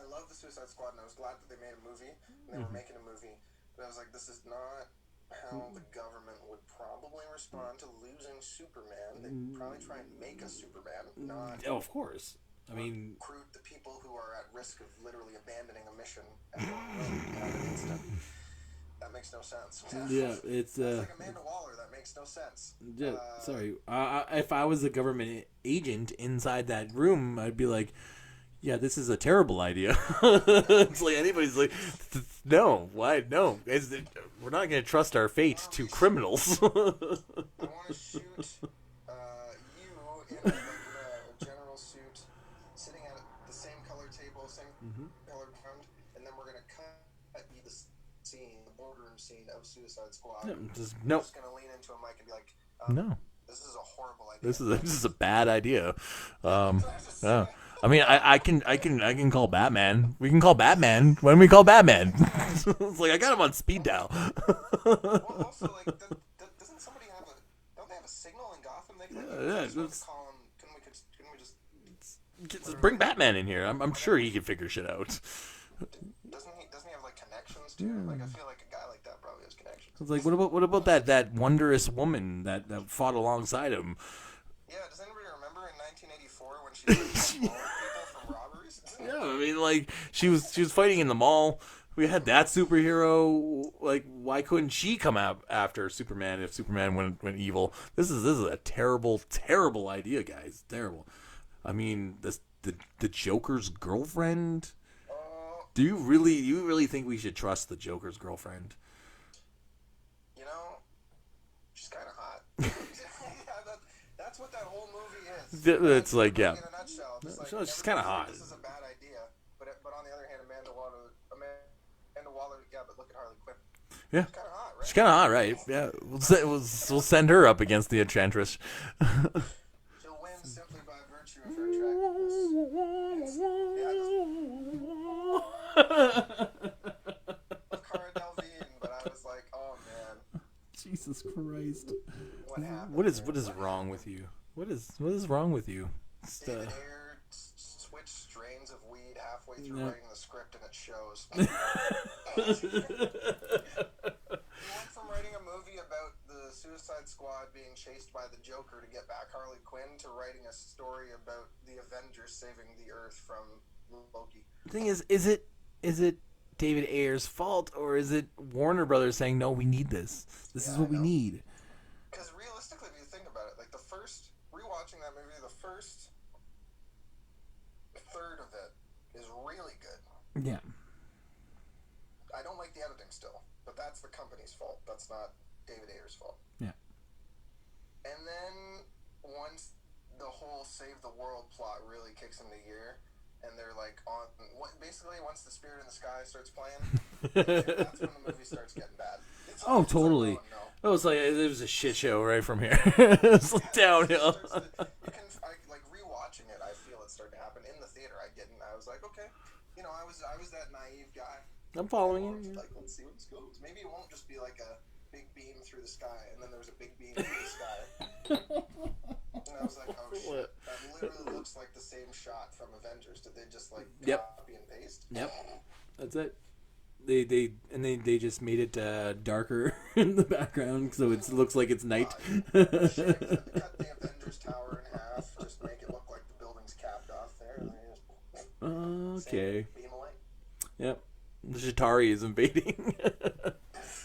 love the Suicide Squad, and I was glad that they made a movie, and they were making a movie, but I was like, this is not how the government would probably respond to losing Superman. They'd probably try and make a Superman, not Oh, of course. I mean, recruit the people who are at risk of literally abandoning a mission and going rogue at an instant. That makes no sense. yeah, it's It's like Amanda Waller. That makes no sense. yeah. Sorry, if I was a government agent inside that room, I'd be like, yeah, this is a terrible idea. It's like anybody's like, no, why? No, we're not going to trust our fate to criminals. I want to shoot you in a general suit, sitting at the same color table, same color ground, and then we're gonna cut you the scene, the boardroom scene of Suicide Squad. No, I'm just gonna lean into a mic and be like, no. this is a horrible idea. This is a bad idea. Yeah. I mean, I can call Batman. We can call Batman when we call Batman. It's like I got him on speed dial. Well, also, like, doesn't somebody have don't they have a signal in Gotham? They Yeah, just call him. Couldn't we just Just bring Batman in here. I'm sure he can figure shit out. doesn't he have like connections too? Like, I feel like a guy like that probably has connections. It's like what about that wondrous woman that fought alongside him? Yeah, does anybody remember in 1984 when she like, people from robberies? Yeah, I mean, like she was fighting in the mall. We had that superhero. Like, why couldn't she come out after Superman if Superman went evil? This is a terrible idea, guys. Terrible. I mean, the Joker's girlfriend. Do you really think we should trust the Joker's girlfriend? You know, she's kind of hot. Yeah, that's what that whole movie is. It's like, yeah. In a nutshell, just like, So she's kinda everybody's like, hot. This is a bad idea, but on the other hand, Amanda Waller, yeah, but look at Harley Quinn. Yeah. She's kind of hot, right? She's kind of hot, right? Yeah, we'll send her up against the Enchantress. She'll win simply by virtue of her attractiveness. Cara Delevingne, but I was like, oh man, Jesus Christ! what happened? What is wrong with you? What is wrong with you? David Ayer switched grains of weed halfway through writing the script, and it shows. He went from writing a movie about the Suicide Squad being chased by the Joker to get back Harley Quinn to writing a story about the Avengers saving the Earth from Loki. The thing is it David Ayer's fault, or is it Warner Brothers saying, no, we need this. This is what we need? Because realistically, if you think about it, like rewatching that movie, the first third of it is really good. Yeah. I don't like the editing still, but that's the company's fault. That's not David Ayer's fault. Yeah. And then once the whole save the world plot really kicks into gear, and they're like basically once the Spirit in the Sky starts playing, that's when the movie starts getting bad. Totally. It's like, oh, no. It was like, it was a shit show right from here. It was like downhill. Like rewatching it, I feel it's starting to happen. In the theater, I didn't. I was like, okay, I was that naive guy. I'm following you. Like, let's see where this goes. Maybe it won't just be like a big beam through the sky, and then there's a big beam through the sky. And I was like, oh shit, that literally looks like the same shot from Avengers. Did they just like copy and paste? Yep. That's it. They just made it darker in the background, so it looks like it's night. Cut the Avengers Tower in half, just make it look like the building's capped off there. And just, okay. beam of light. Yep. The Chitauri is invading.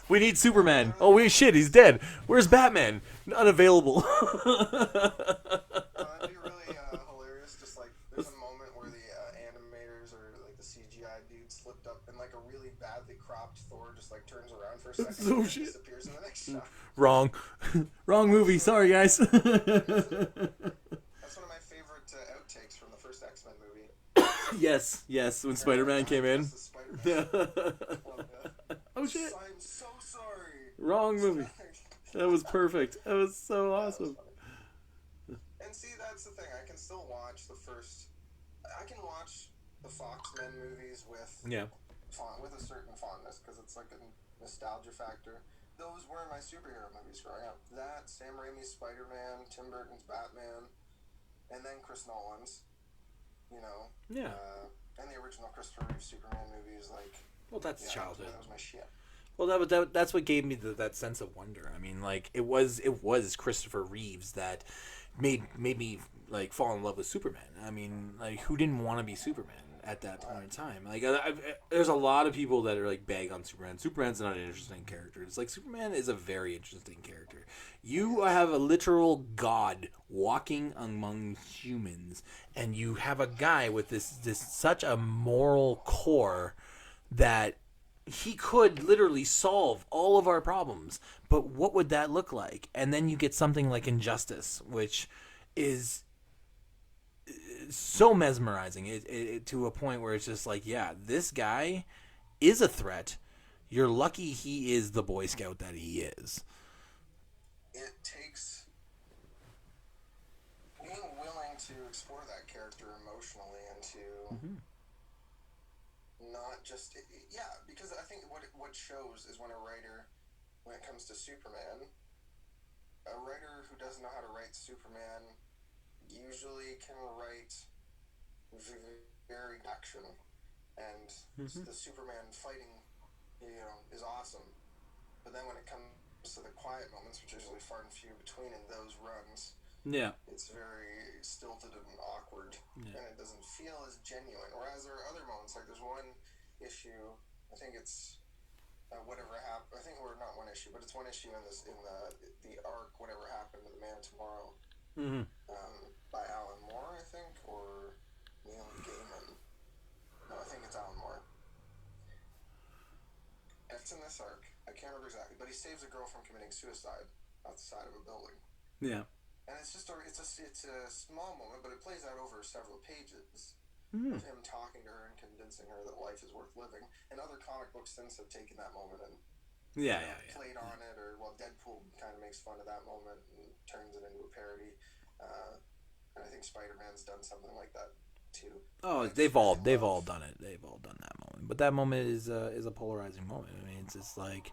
We need Superman. Oh, wait, shit, he's dead. Where's Batman? Unavailable. That'd be really hilarious. Just like, there's a moment where the animators or like the CGI dude slipped up, and like a really badly cropped Thor just like turns around for a second Oh, and shit. disappears in the next shot. Wrong. Wrong movie. Sorry, guys. That's one of my favorite outtakes from the first X-Men movie. Yes. When Spider-Man came in. The Spider-Man. Oh, shit. I'm so sorry. Wrong movie. That was perfect. That was so awesome. And see, that's the thing. I can still watch the first. I can watch the Fox-Men movies with a certain fondness because it's like a nostalgia factor. Those were my superhero movies growing up. That, Sam Raimi's Spider-Man, Tim Burton's Batman, and then Chris Nolan's. And the original Christopher Reeve Superman movies, like. Well, that's childhood. That was my shit. Well, that's what gave me that sense of wonder. I mean, like it was Christopher Reeves that made me like fall in love with Superman. I mean, like who didn't want to be Superman at that point in time? Like, there's a lot of people that are like bag on Superman. Superman's not an interesting character. It's like Superman is a very interesting character. You have a literal god walking among humans, and you have a guy with this such a moral core that he could literally solve all of our problems, but what would that look like? And then you get something like Injustice, which is so mesmerizing it to a point where it's just like, yeah, this guy is a threat. You're lucky he is the Boy Scout that he is. It takes being willing to explore that character emotionally and to not just because I think what shows is when a writer, when it comes to Superman, a writer who doesn't know how to write Superman usually can write very action, and the Superman fighting is awesome, but then when it comes to the quiet moments, which are usually far and few between in those runs, it's very stilted and awkward, and it doesn't feel as genuine. Whereas there are other moments, like there's one issue, I think it's whatever happened. I think we're not one issue, but it's one issue in the arc, whatever happened to the Man of Tomorrow, by Alan Moore, I think, or Neil Gaiman. No, I think it's Alan Moore. It's in this arc. I can't remember exactly, but he saves a girl from committing suicide outside of a building. Yeah. And it's just it's a small moment, but it plays out over several pages of him talking to her and convincing her that life is worth living. And other comic books since have taken that moment and played on it, or Deadpool kind of makes fun of that moment and turns it into a parody. And I think Spider-Man's done something like that too. Oh, they've all done it. They've all done that moment. But that moment is a polarizing moment. I mean, it's just like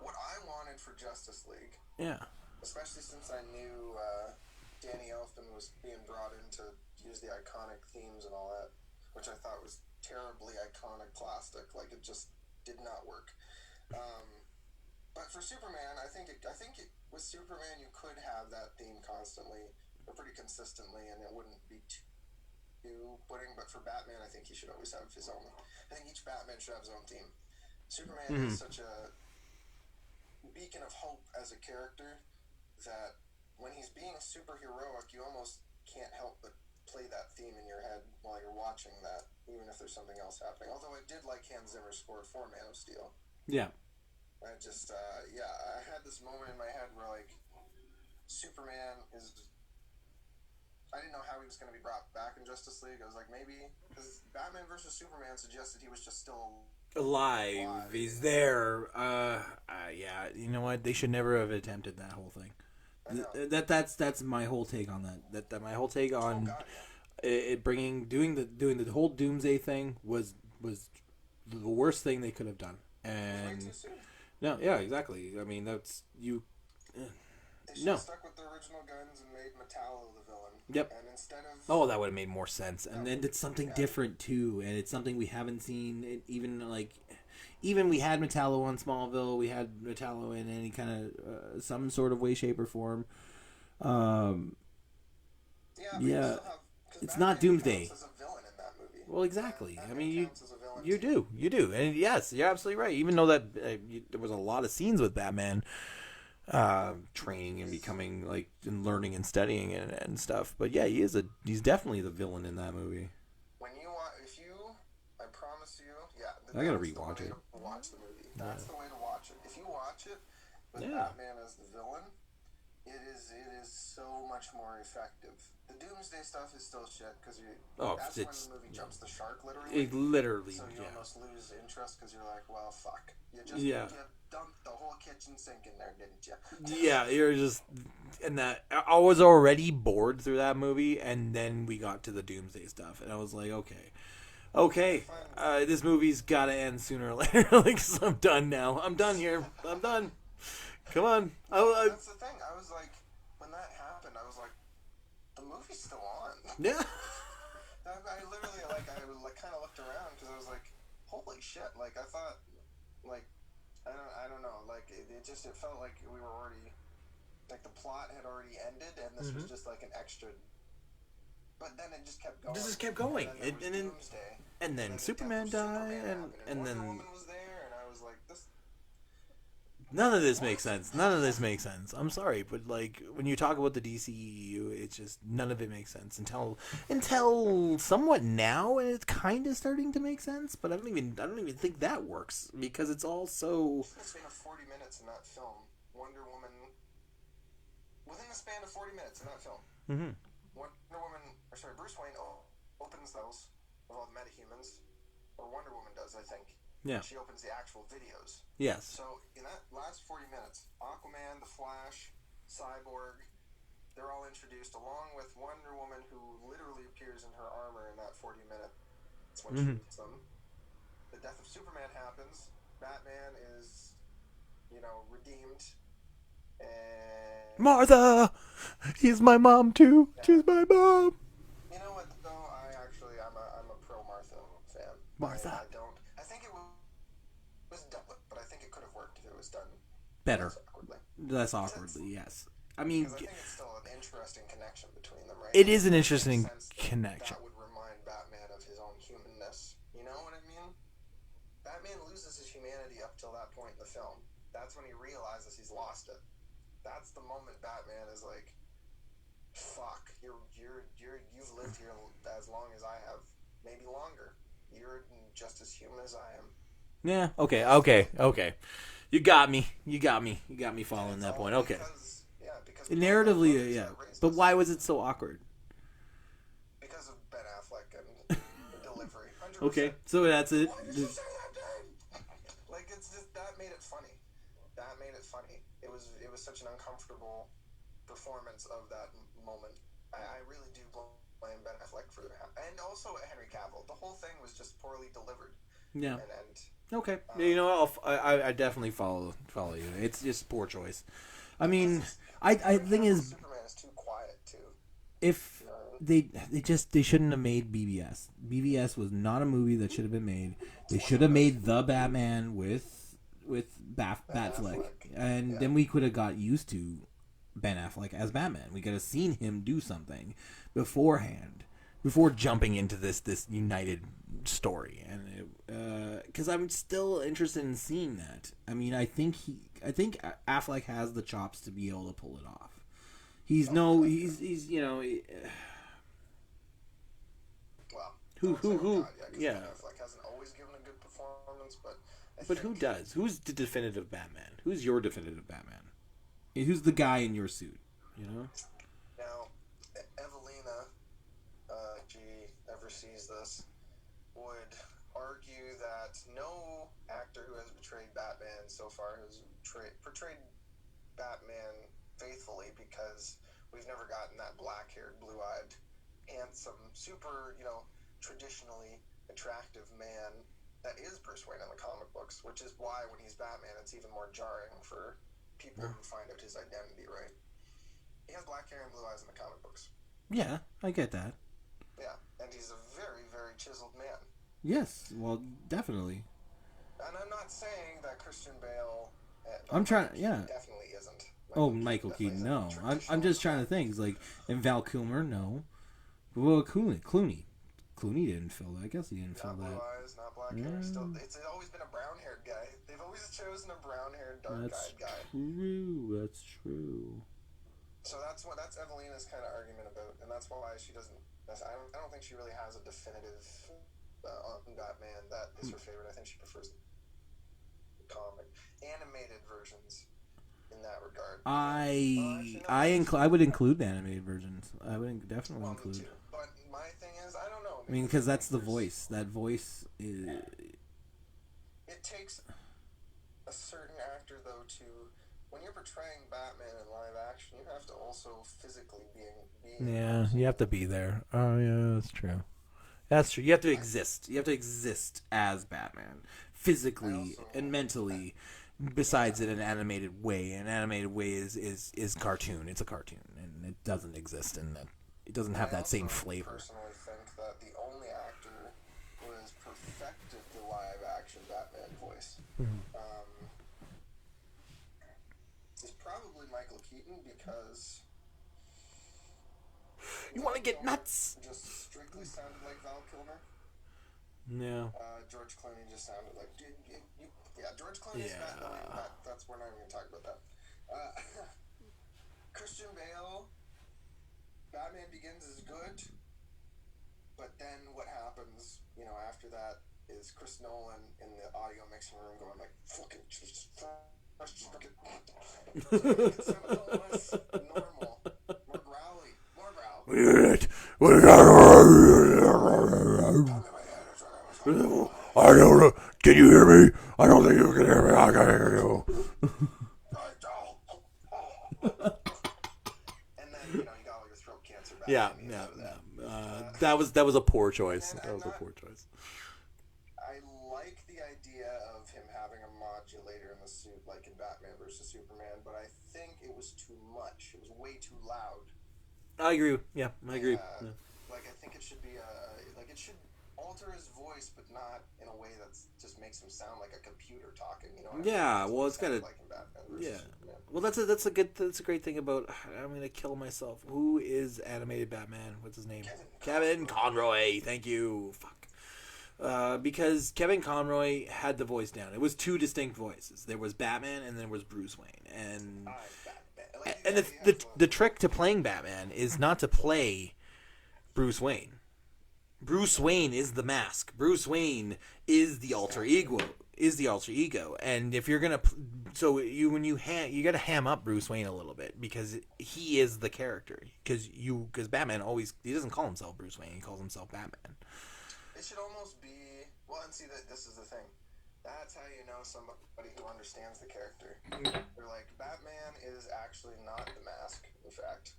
what I wanted for Justice League. Yeah. Especially since I knew Danny Elfman was being brought in to use the iconic themes and all that, which I thought was terribly iconoclastic. Like, it just did not work. But for Superman, I think with Superman you could have that theme constantly, or pretty consistently, and it wouldn't be too putting. But for Batman, I think he should always have his own. I think each Batman should have his own theme. Superman is such a beacon of hope as a character that when he's being superheroic, you almost can't help but play that theme in your head while you're watching that, even if there's something else happening. Although I did like Hans Zimmer's score for Man of Steel. Yeah. I just, I had this moment in my head where, like, Superman is... I didn't know how he was going to be brought back in Justice League. I was like, maybe... Because Batman versus Superman suggested he was just still... Alive. He's there. Yeah, you know what? They should never have attempted that whole thing. That's my whole take on that. That my whole take on it doing the whole Doomsday thing was the worst thing they could have done. And no, yeah, exactly. I mean, that's you. They should have stuck with the original guns and made Metallo the villain. Yep. And instead of that would have made more sense. And then it's something different too, and it's something we haven't seen. Even we had Metallo on Smallville. We had Metallo in any kind of some sort of way, shape, or form. It's not Doomsday. As a villain in that movie. Well, exactly. I mean, you do. do, and yes, you're absolutely right. Even though that there was a lot of scenes with Batman training and becoming and learning and studying and stuff, but yeah, he's definitely the villain in that movie. I promise you, I gotta rewatch it. Watch the movie. That's the way to watch it. If you watch it with Batman as the villain, it is so much more effective. The Doomsday stuff is still shit because that's when the movie jumps the shark, literally. It literally, so you almost lose interest because you're like, well, fuck. You dumped the whole kitchen sink in there, didn't you? Yeah, you're just... And that... I was already bored through that movie, and then we got to the Doomsday stuff, and I was like, okay, this movie's gotta end sooner or later. Cause I'm done now. I'm done here. I'm done. Come on. That's the thing. I was like, when that happened, I was like, the movie's still on. Yeah. I literally, I kind of looked around because I was like, holy shit. I thought, I don't know. It felt like we were already, the plot had already ended, and this was just an extra. But then it just kept going. This just kept going. And then Superman died, and then... Wonder Woman was there, and I was like, this... None of this makes sense. I'm sorry, but when you talk about the DCEU, it's just none of it makes sense until somewhat now, and it's kind of starting to make sense. But I don't even think that works because it's all so. Within the span of 40 minutes in that film, Wonder Woman. Within the span of 40 minutes in that film, Bruce Wayne opens those with all the metahumans, or Wonder Woman does, I think. Yeah. She opens the actual videos. Yes. So in that last 40 minutes, Aquaman, the Flash, Cyborg, they're all introduced along with Wonder Woman, who literally appears in her armor in that 40 minutes when she meets them. The death of Superman happens. Batman is, redeemed. And Martha, he's my mom too. Yeah. She's my mom. You know what though? I'm a pro Martha fan. Martha. I think it was done, but I think it could have worked if it was done better. Less awkwardly. Yes. I mean, I think it's still an interesting connection between them, right? It is an interesting connection. That would remind Batman of his own humanness. You know what I mean? Batman loses his humanity up till that point in the film. That's when he realizes he's lost it. That's the moment Batman is like, "Fuck, you've lived here as long as I have, maybe longer. You're just as human as I am." Yeah. Okay. You got me following that point. Okay. Because narratively, yeah. But why was it so awkward? Because of Ben Affleck and the delivery. 100%. Okay, so that's it. Why did you say that, babe? It's just that made it funny. It was such an uncomfortable performance of that moment. I really do blame Ben Affleck for that, and also Henry Cavill. The whole thing was just poorly delivered. Yeah. And okay. I definitely follow you. It's just poor choice. I mean, I think is Superman is too quiet too. If they shouldn't have made BVS. BVS was not a movie that should have been made. They should have made the Batman with Batfleck, and then we could have got used to Ben Affleck as Batman. We could have seen him do something beforehand, before jumping into this united story, and because I'm still interested in seeing that. I mean, I think Affleck has the chops to be able to pull it off. He's you know. Well, who yeah. Affleck hasn't always given a good performance, but who does? Who's the definitive Batman? Who's your definitive Batman? Who's the guy in your suit? You know. Now, Evelina, if she ever sees this, would argue that no actor who has portrayed Batman so far has portrayed Batman faithfully, because we've never gotten that black-haired, blue-eyed, handsome, super, traditionally attractive man that is Bruce Wayne in the comic books, which is why when he's Batman, it's even more jarring for people who find out his identity, right? He has black hair and blue eyes in the comic books. Yeah, I get that. Yeah, and he's a very, very chiseled man. Yes, well, definitely. And I'm not saying that Christian Bale... definitely isn't. Michael Keaton, no. I'm just trying to think. Like, and Val Kilmer, no. Well, Clooney didn't fill that. I guess he didn't fill that. Not blue eyes, not black hair. Still, it's always been a brown-haired guy. They've always chosen a brown-haired, dark-eyed guy. That's true. So that's Evelina's kind of argument about, and that's why she doesn't. I don't think she really has a definitive Batman that is her favorite. I think she prefers the comic animated versions. In that regard, I would include the animated versions. I would definitely include. Too. But my thing is, I don't know. I mean, because that's the voice. That voice is. It takes a certain actor, though, to when you're portraying Batman in live action, you have to also physically be. Yeah, you have to be there. Oh yeah, that's true. That's true. You have to exist. You have to exist as Batman, physically and mentally. Besides in an animated way, is cartoon. It's a cartoon, and it doesn't exist, and it doesn't have that same flavor. I personally think that the only actor who has perfected the live-action Batman voice is probably Michael Keaton, because you want to get nuts. Just strictly sounded like Val Kilmer. No. George Clooney just sounded like George Clooney's Batman. That's we're not even gonna talk about that. Christian Bale, Batman Begins is good, but then what happens, after that is Chris Nolan in the audio mixing room going like, "Fucking Jesus Christ, it sounded a little less normal, more growly, more growl." I don't know. Can you hear me? I don't think you can hear me. I can hear you. And then you got all your throat cancer back. Yeah. That was a poor choice. I like the idea of him having a modulator in the suit, like in Batman vs Superman, but I think it was too much. It was way too loud. I agree. Yeah, I agree. Like, I think it should be it should alter his voice, but not in a way that just makes him sound like a computer talking. Yeah, well, it's got to. Like in Batman versus Superman. Well, that's a great thing about. I'm gonna kill myself. Who is animated Batman? What's his name? Kevin Conroy. Thank you. Fuck. Because Kevin Conroy had the voice down. It was two distinct voices. There was Batman, and there was Bruce Wayne. And the trick to playing Batman is not to play Bruce Wayne. Bruce Wayne is the mask. Bruce Wayne is the alter ego. And if you're gonna, you gotta ham up Bruce Wayne a little bit, because he is the character. Because Batman he doesn't call himself Bruce Wayne. He calls himself Batman. It should almost be and see that this is the thing. That's how you know somebody who understands the character. They're like, Batman is actually not the mask. In fact,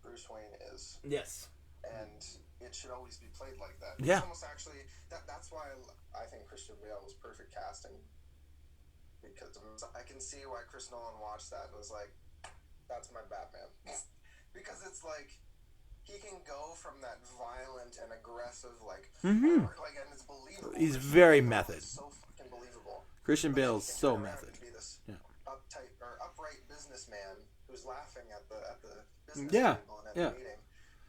Bruce Wayne is. Yes. And it should always be played like that. Yeah. It's almost actually that's why I think Christian Bale was perfect casting, because I can see why Chris Nolan watched that and was like, "That's my Batman," because it's like he can go from that violent and aggressive, like, Mhm. like, and it's believable. He's Christian very Bale method. is so fucking believable. Christian But then Bale's he can so turn around method. and be this Yeah. uptight or upright businessman who's laughing at the business Yeah, table and at yeah. the meeting.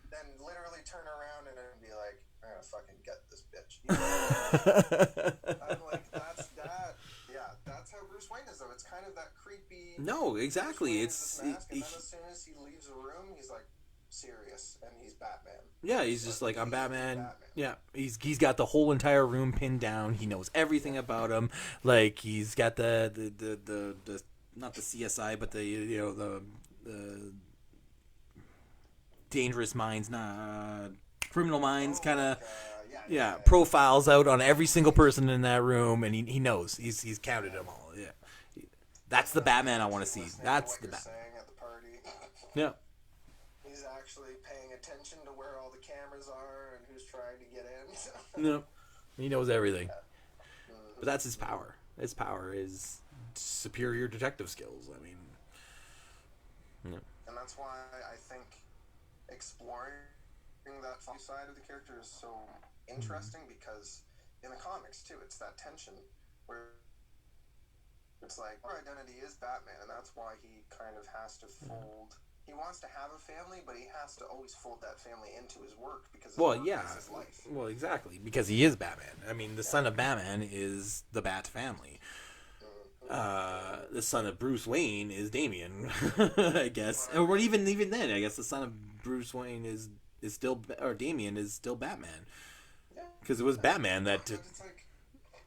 Then literally turn around and then be like, I'm gonna fucking get this bitch. I'm like, that's that. Yeah, that's how Bruce Wayne is, though. It's kind of that creepy. No, exactly. Bruce Wayne It's is this mask, and then as soon as he leaves the room, he's like serious, and he's Batman. yeah, he's just like, I'm Batman. Batman. Yeah, he's got the whole entire room pinned down. He knows everything about him. Like he's got the not the CSI, but the the dangerous minds, criminal minds, kind of. Yeah, profiles out on every single person in that room, and he knows. He's counted them all. Yeah, that's the Batman I want to see. That's the Batman. Saying at the party. Yeah. He's actually paying attention to where all the cameras are and who's trying to get in. No, he knows everything. But that's his power. His power is superior detective skills. I mean, yeah. And that's why I think exploring that funny side of the character is so interesting, because in the comics too, it's that tension where it's like our identity is Batman, and that's why he kind of has to fold. He wants to have a family, but he has to always fold that family into his work, because his work is his life. Well, exactly, because he is Batman. I mean, the son of Batman is the Bat family. The son of Bruce Wayne is Damian, I guess. Or even then, I guess the son of Bruce Wayne is still, or Damian is still Batman. Because it was Batman that...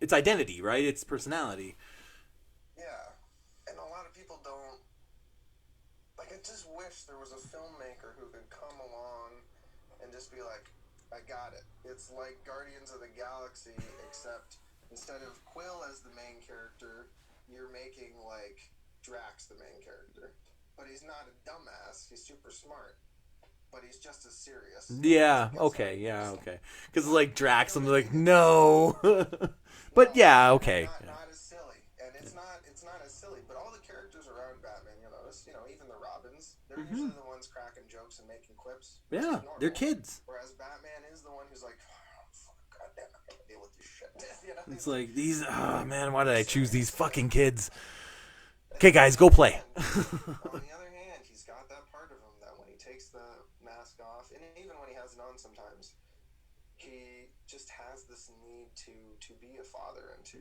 It's identity, right? It's personality. Yeah. And a lot of people don't... Like, I just wish there was a filmmaker who could come along and just be like, I got it. It's like Guardians of the Galaxy, except instead of Quill as the main character, you're making, like, Drax the main character. But he's not a dumbass. He's super smart. But he's just as serious. Yeah, okay. Because, like, Drax, I'm like, no. But, yeah, okay. Not as silly. And it's not as silly. But all the characters around Batman, you'll notice, even the Robins, they're usually the ones cracking jokes and making quips. Yeah, they're kids. Whereas Batman is the one who's like, oh, goddamn, I can't deal with this shit. It's like, oh, man, why did I choose these fucking kids? Okay, guys, go play. On the other hand, he's got that part of him that when he takes the mask off, and even when he has it on sometimes, he just has this need to be a father and to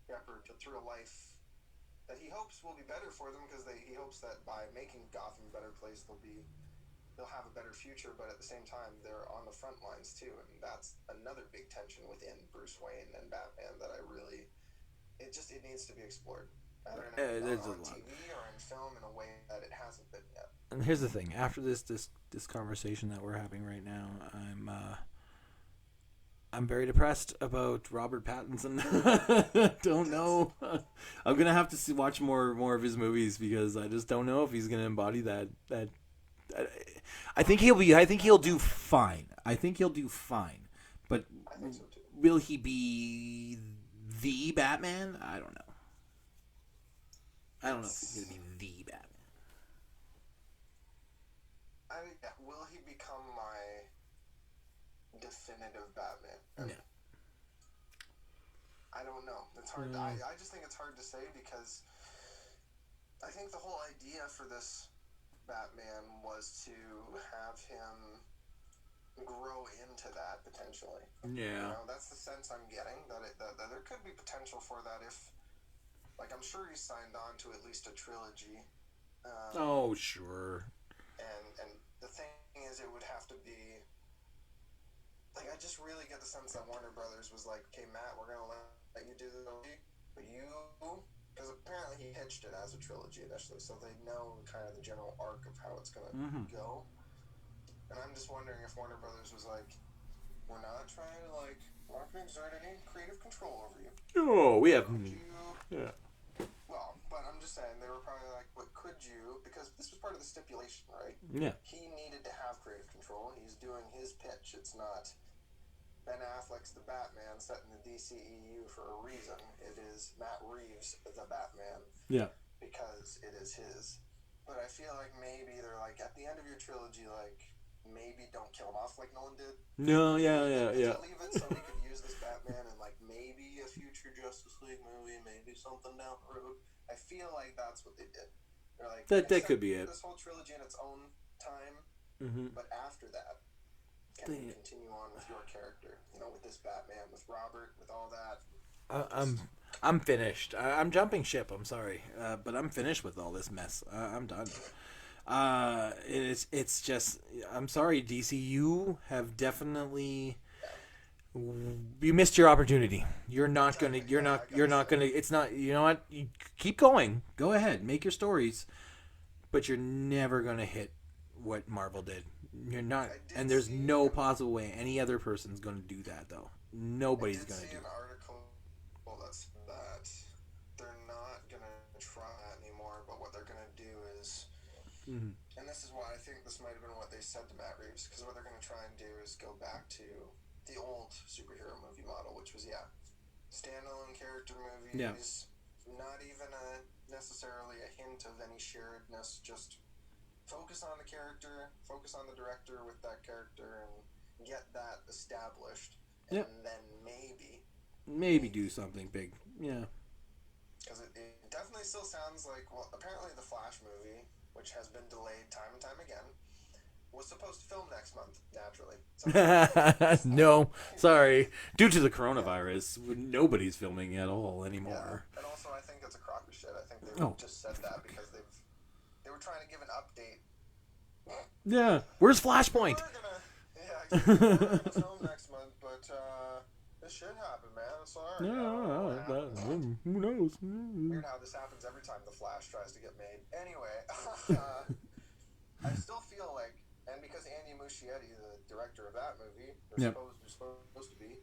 shepherd through a life that he hopes will be better for them, because he hopes that by making Gotham a better place, they'll have a better future. But at the same time, they're on the front lines too, and that's another big tension within Bruce Wayne and Batman that I really. It needs to be explored. Either on TV or in film in a way that it hasn't been yet. And here's the thing: after this conversation that we're having right now, I'm very depressed about Robert Pattinson. Don't know. I'm gonna have to watch more of his movies, because I just don't know if he's gonna embody that. I think he'll do fine. But I think so too. Will he be the Batman? I don't know. I don't know if he's gonna be the Batman. Will he become my definitive Batman? No. I don't know. It's hard. I just think it's hard to say, because I think the whole idea for this Batman was to have him grow into that potentially. Yeah. That's the sense I'm getting, that there could be potential for that if, like, I'm sure he's signed on to at least a trilogy. Oh, sure. And the thing is, it would have to be, like, I just really get the sense that Warner Brothers was like, okay, Matt, we're gonna let you do the movie, but because apparently he pitched it as a trilogy initially, so they know kind of the general arc of how it's gonna go. And I'm just wondering if Warner Brothers was like, we're not trying to, like, we're not going to exert any creative control over you. Oh, we have. Yeah. Well, but I'm just saying, they were probably like, what could you, because this was part of the stipulation, right? Yeah. He needed to have creative control. He's doing his pitch. It's not Ben Affleck's the Batman set in the DCEU for a reason. It is Matt Reeves the Batman. Yeah. Because it is his But I feel like maybe they're like, at the end of your trilogy, like, maybe don't kill him off like Nolan did. No, yeah. Leave it so we could use this Batman in, like, maybe a future Justice League movie, maybe something down the road. I feel like that's what they did. They're like, That could be it. This whole trilogy in its own time, but after that, can we continue on with your character? You know, with this Batman, with Robert, with all that. I'm finished. I'm jumping ship. I'm sorry, but I'm finished with all this mess. I'm done. It's just. I'm sorry, DC. You have definitely. You missed your opportunity. You're not gonna. It's not. You know what? You keep going. Go ahead. Make your stories, but you're never gonna hit what Marvel did. You're not, and there's no possible way any other person's gonna do that though. Nobody's gonna do an article that they're not gonna try anymore, but what they're gonna do is, and this is why I think this might have been what they said to Matt Reeves, because what they're gonna try and do is go back to the old superhero movie model, which was standalone character movies, not even necessarily a hint of any sharedness, just focus on the character, focus on the director with that character, and get that established, and then maybe do something big. Yeah. Because it definitely still sounds like, well, apparently the Flash movie, which has been delayed time and time again, was supposed to film next month, naturally. No, sorry. Due to the coronavirus, nobody's filming at all anymore. Yeah. And also, I think it's a crock of shit. I think they just said that because they were trying to give an update. Yeah. Where's Flashpoint? We're gonna film next month, but this should happen, man. It's alright. Who knows? Weird how this happens every time the Flash tries to get made. Anyway, I still feel like, and because Andy Muschietti, the director of that movie, supposed to be,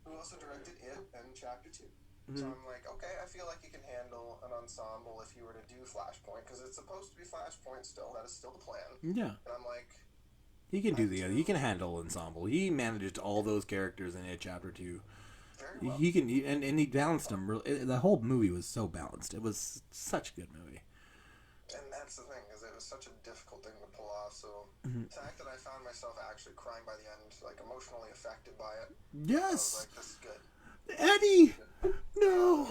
who also directed It and Chapter 2. So I'm like, okay, I feel like you can handle an ensemble if you were to do Flashpoint, because it's supposed to be Flashpoint still. That is still the plan. Yeah. And I'm like, he can he can handle ensemble. He managed all those characters in It Chapter 2. very well. He can, and he balanced them. The whole movie was so balanced. It was such a good movie. And that's the thing, is it was such a difficult thing to pull off. So the fact that I found myself actually crying by the end, like emotionally affected by it. Yes. I was like, this is good. Eddie! No!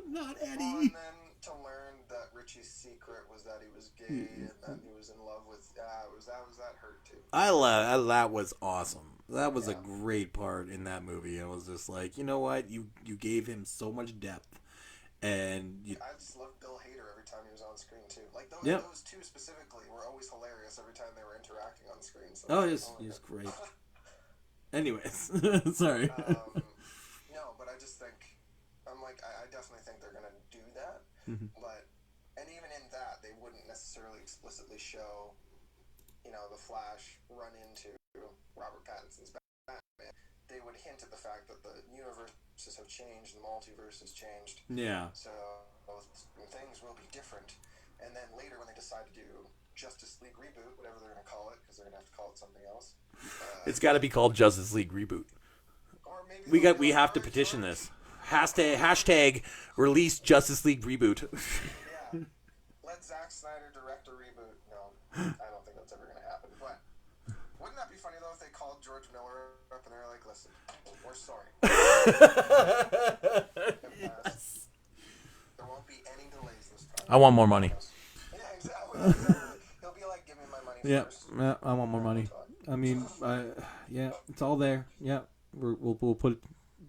Not Eddie! Well, and then to learn that Richie's secret was that he was gay and that he was in love with, that hurt too. That was awesome. That was a great part in that movie. It was just like, you know what? You gave him so much depth. And I just loved Bill Hader every time he was on screen too. Like those two specifically were always hilarious every time they were interacting on screen. So he's great. Anyways, sorry. No, but I just think, I'm like, I definitely think they're gonna do that. But, and even in that, they wouldn't necessarily explicitly show, the Flash run into Robert Pattinson's Batman. They would hint at the fact that the universes have changed, the multiverse has changed. Yeah. So things will be different. And then later, when they decide to do Justice League reboot, whatever they're going to call it, because they're going to have to call it something else. It's got to be called Justice League Reboot. Or maybe We have to petition this. Hashtag release Justice League Reboot. Yeah. Let Zack Snyder direct a reboot. No, I don't think that's ever going to happen. But wouldn't that be funny, though, if they called George Miller up and they're like, listen, we're sorry. Yes. There won't be any delays this time. I want more money. Yeah, exactly. He'll be like, give me my money first. Yeah, I want more money. I mean, it's all there. Yeah, we'll put it.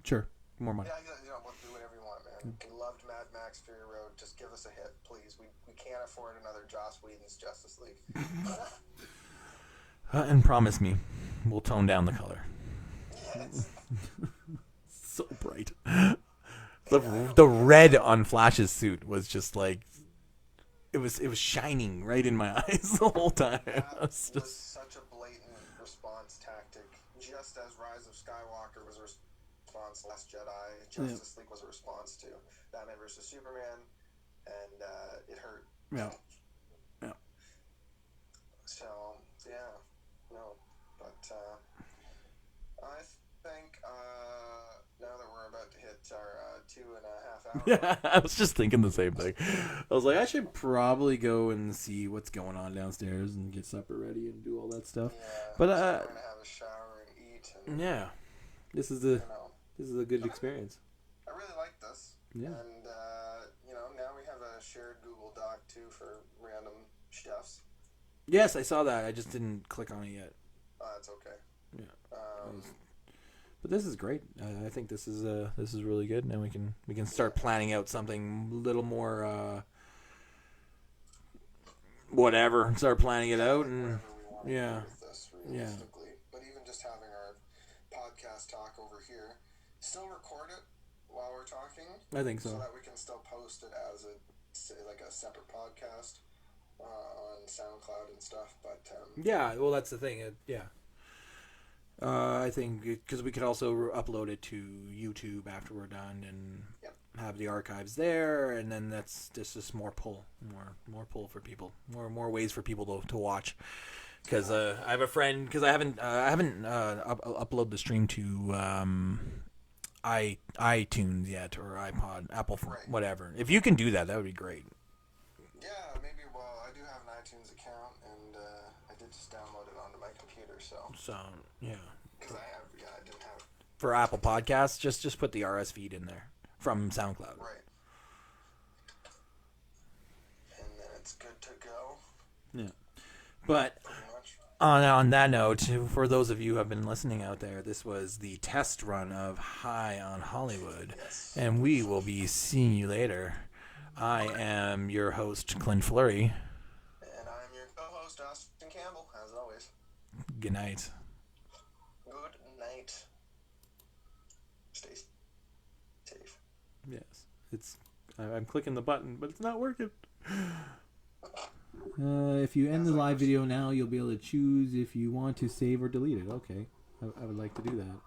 Sure, more money. Yeah, we'll do whatever you want, man. We loved Mad Max Fury Road. Just give us a hit, please. We can't afford another Joss Whedon's Justice League. And promise me, we'll tone down the color. Yes. So bright. The red on Flash's suit was just like it was shining right in my eyes the whole time. That was such a blatant response tactic. Just as Rise of Skywalker was a response to Last Jedi, Justice League was a response to Batman vs Superman, and it hurt. Yeah. So but I think now that we're about to hit our 2 2.5 hours. I was just thinking the same thing. I was like, I should probably go and see what's going on downstairs and get supper ready and do all that stuff. Yeah, But so we're gonna have a shower and eat. And, yeah, this is you know, a good experience. I really like this. Yeah. And you know, now we have a shared Google Doc too for random stuffs. Yes, I saw that. I just didn't click on it yet. That's okay. Yeah. But this is great. I think this is really good. Now we can start planning out something a little more whatever. Start planning it out and yeah. With this, realistically. But even just having our podcast talk over here, still record it while we're talking. I think so. So that we can still post it as a separate podcast on SoundCloud and stuff. But yeah, well, that's the thing. Yeah. I think because we could also upload it to YouTube after we're done and have the archives there, and then that's just more pull for people, more ways for people to watch. Because I have a friend, because I haven't uploaded the stream to iTunes yet, or iPod, Apple, whatever. If you can do that, that would be great. Yeah, maybe. Well, I do have an iTunes account, and I did just download it onto my computer, so yeah. Because I didn't have. For Apple Podcasts, just put the RS feed in there from SoundCloud. Right. And then it's good to go. Yeah. But Pretty much. on that note, for those of you who have been listening out there, this was the test run of High on Hollywood, and we will be seeing you later. I am your host, Clint Fleury. And I'm your co-host, Austin Campbell, as always. Good night. Good night. Stay safe. Yes, I'm clicking the button, but it's not working. If you end the live video now, you'll be able to choose if you want to save or delete it. Okay, I would like to do that.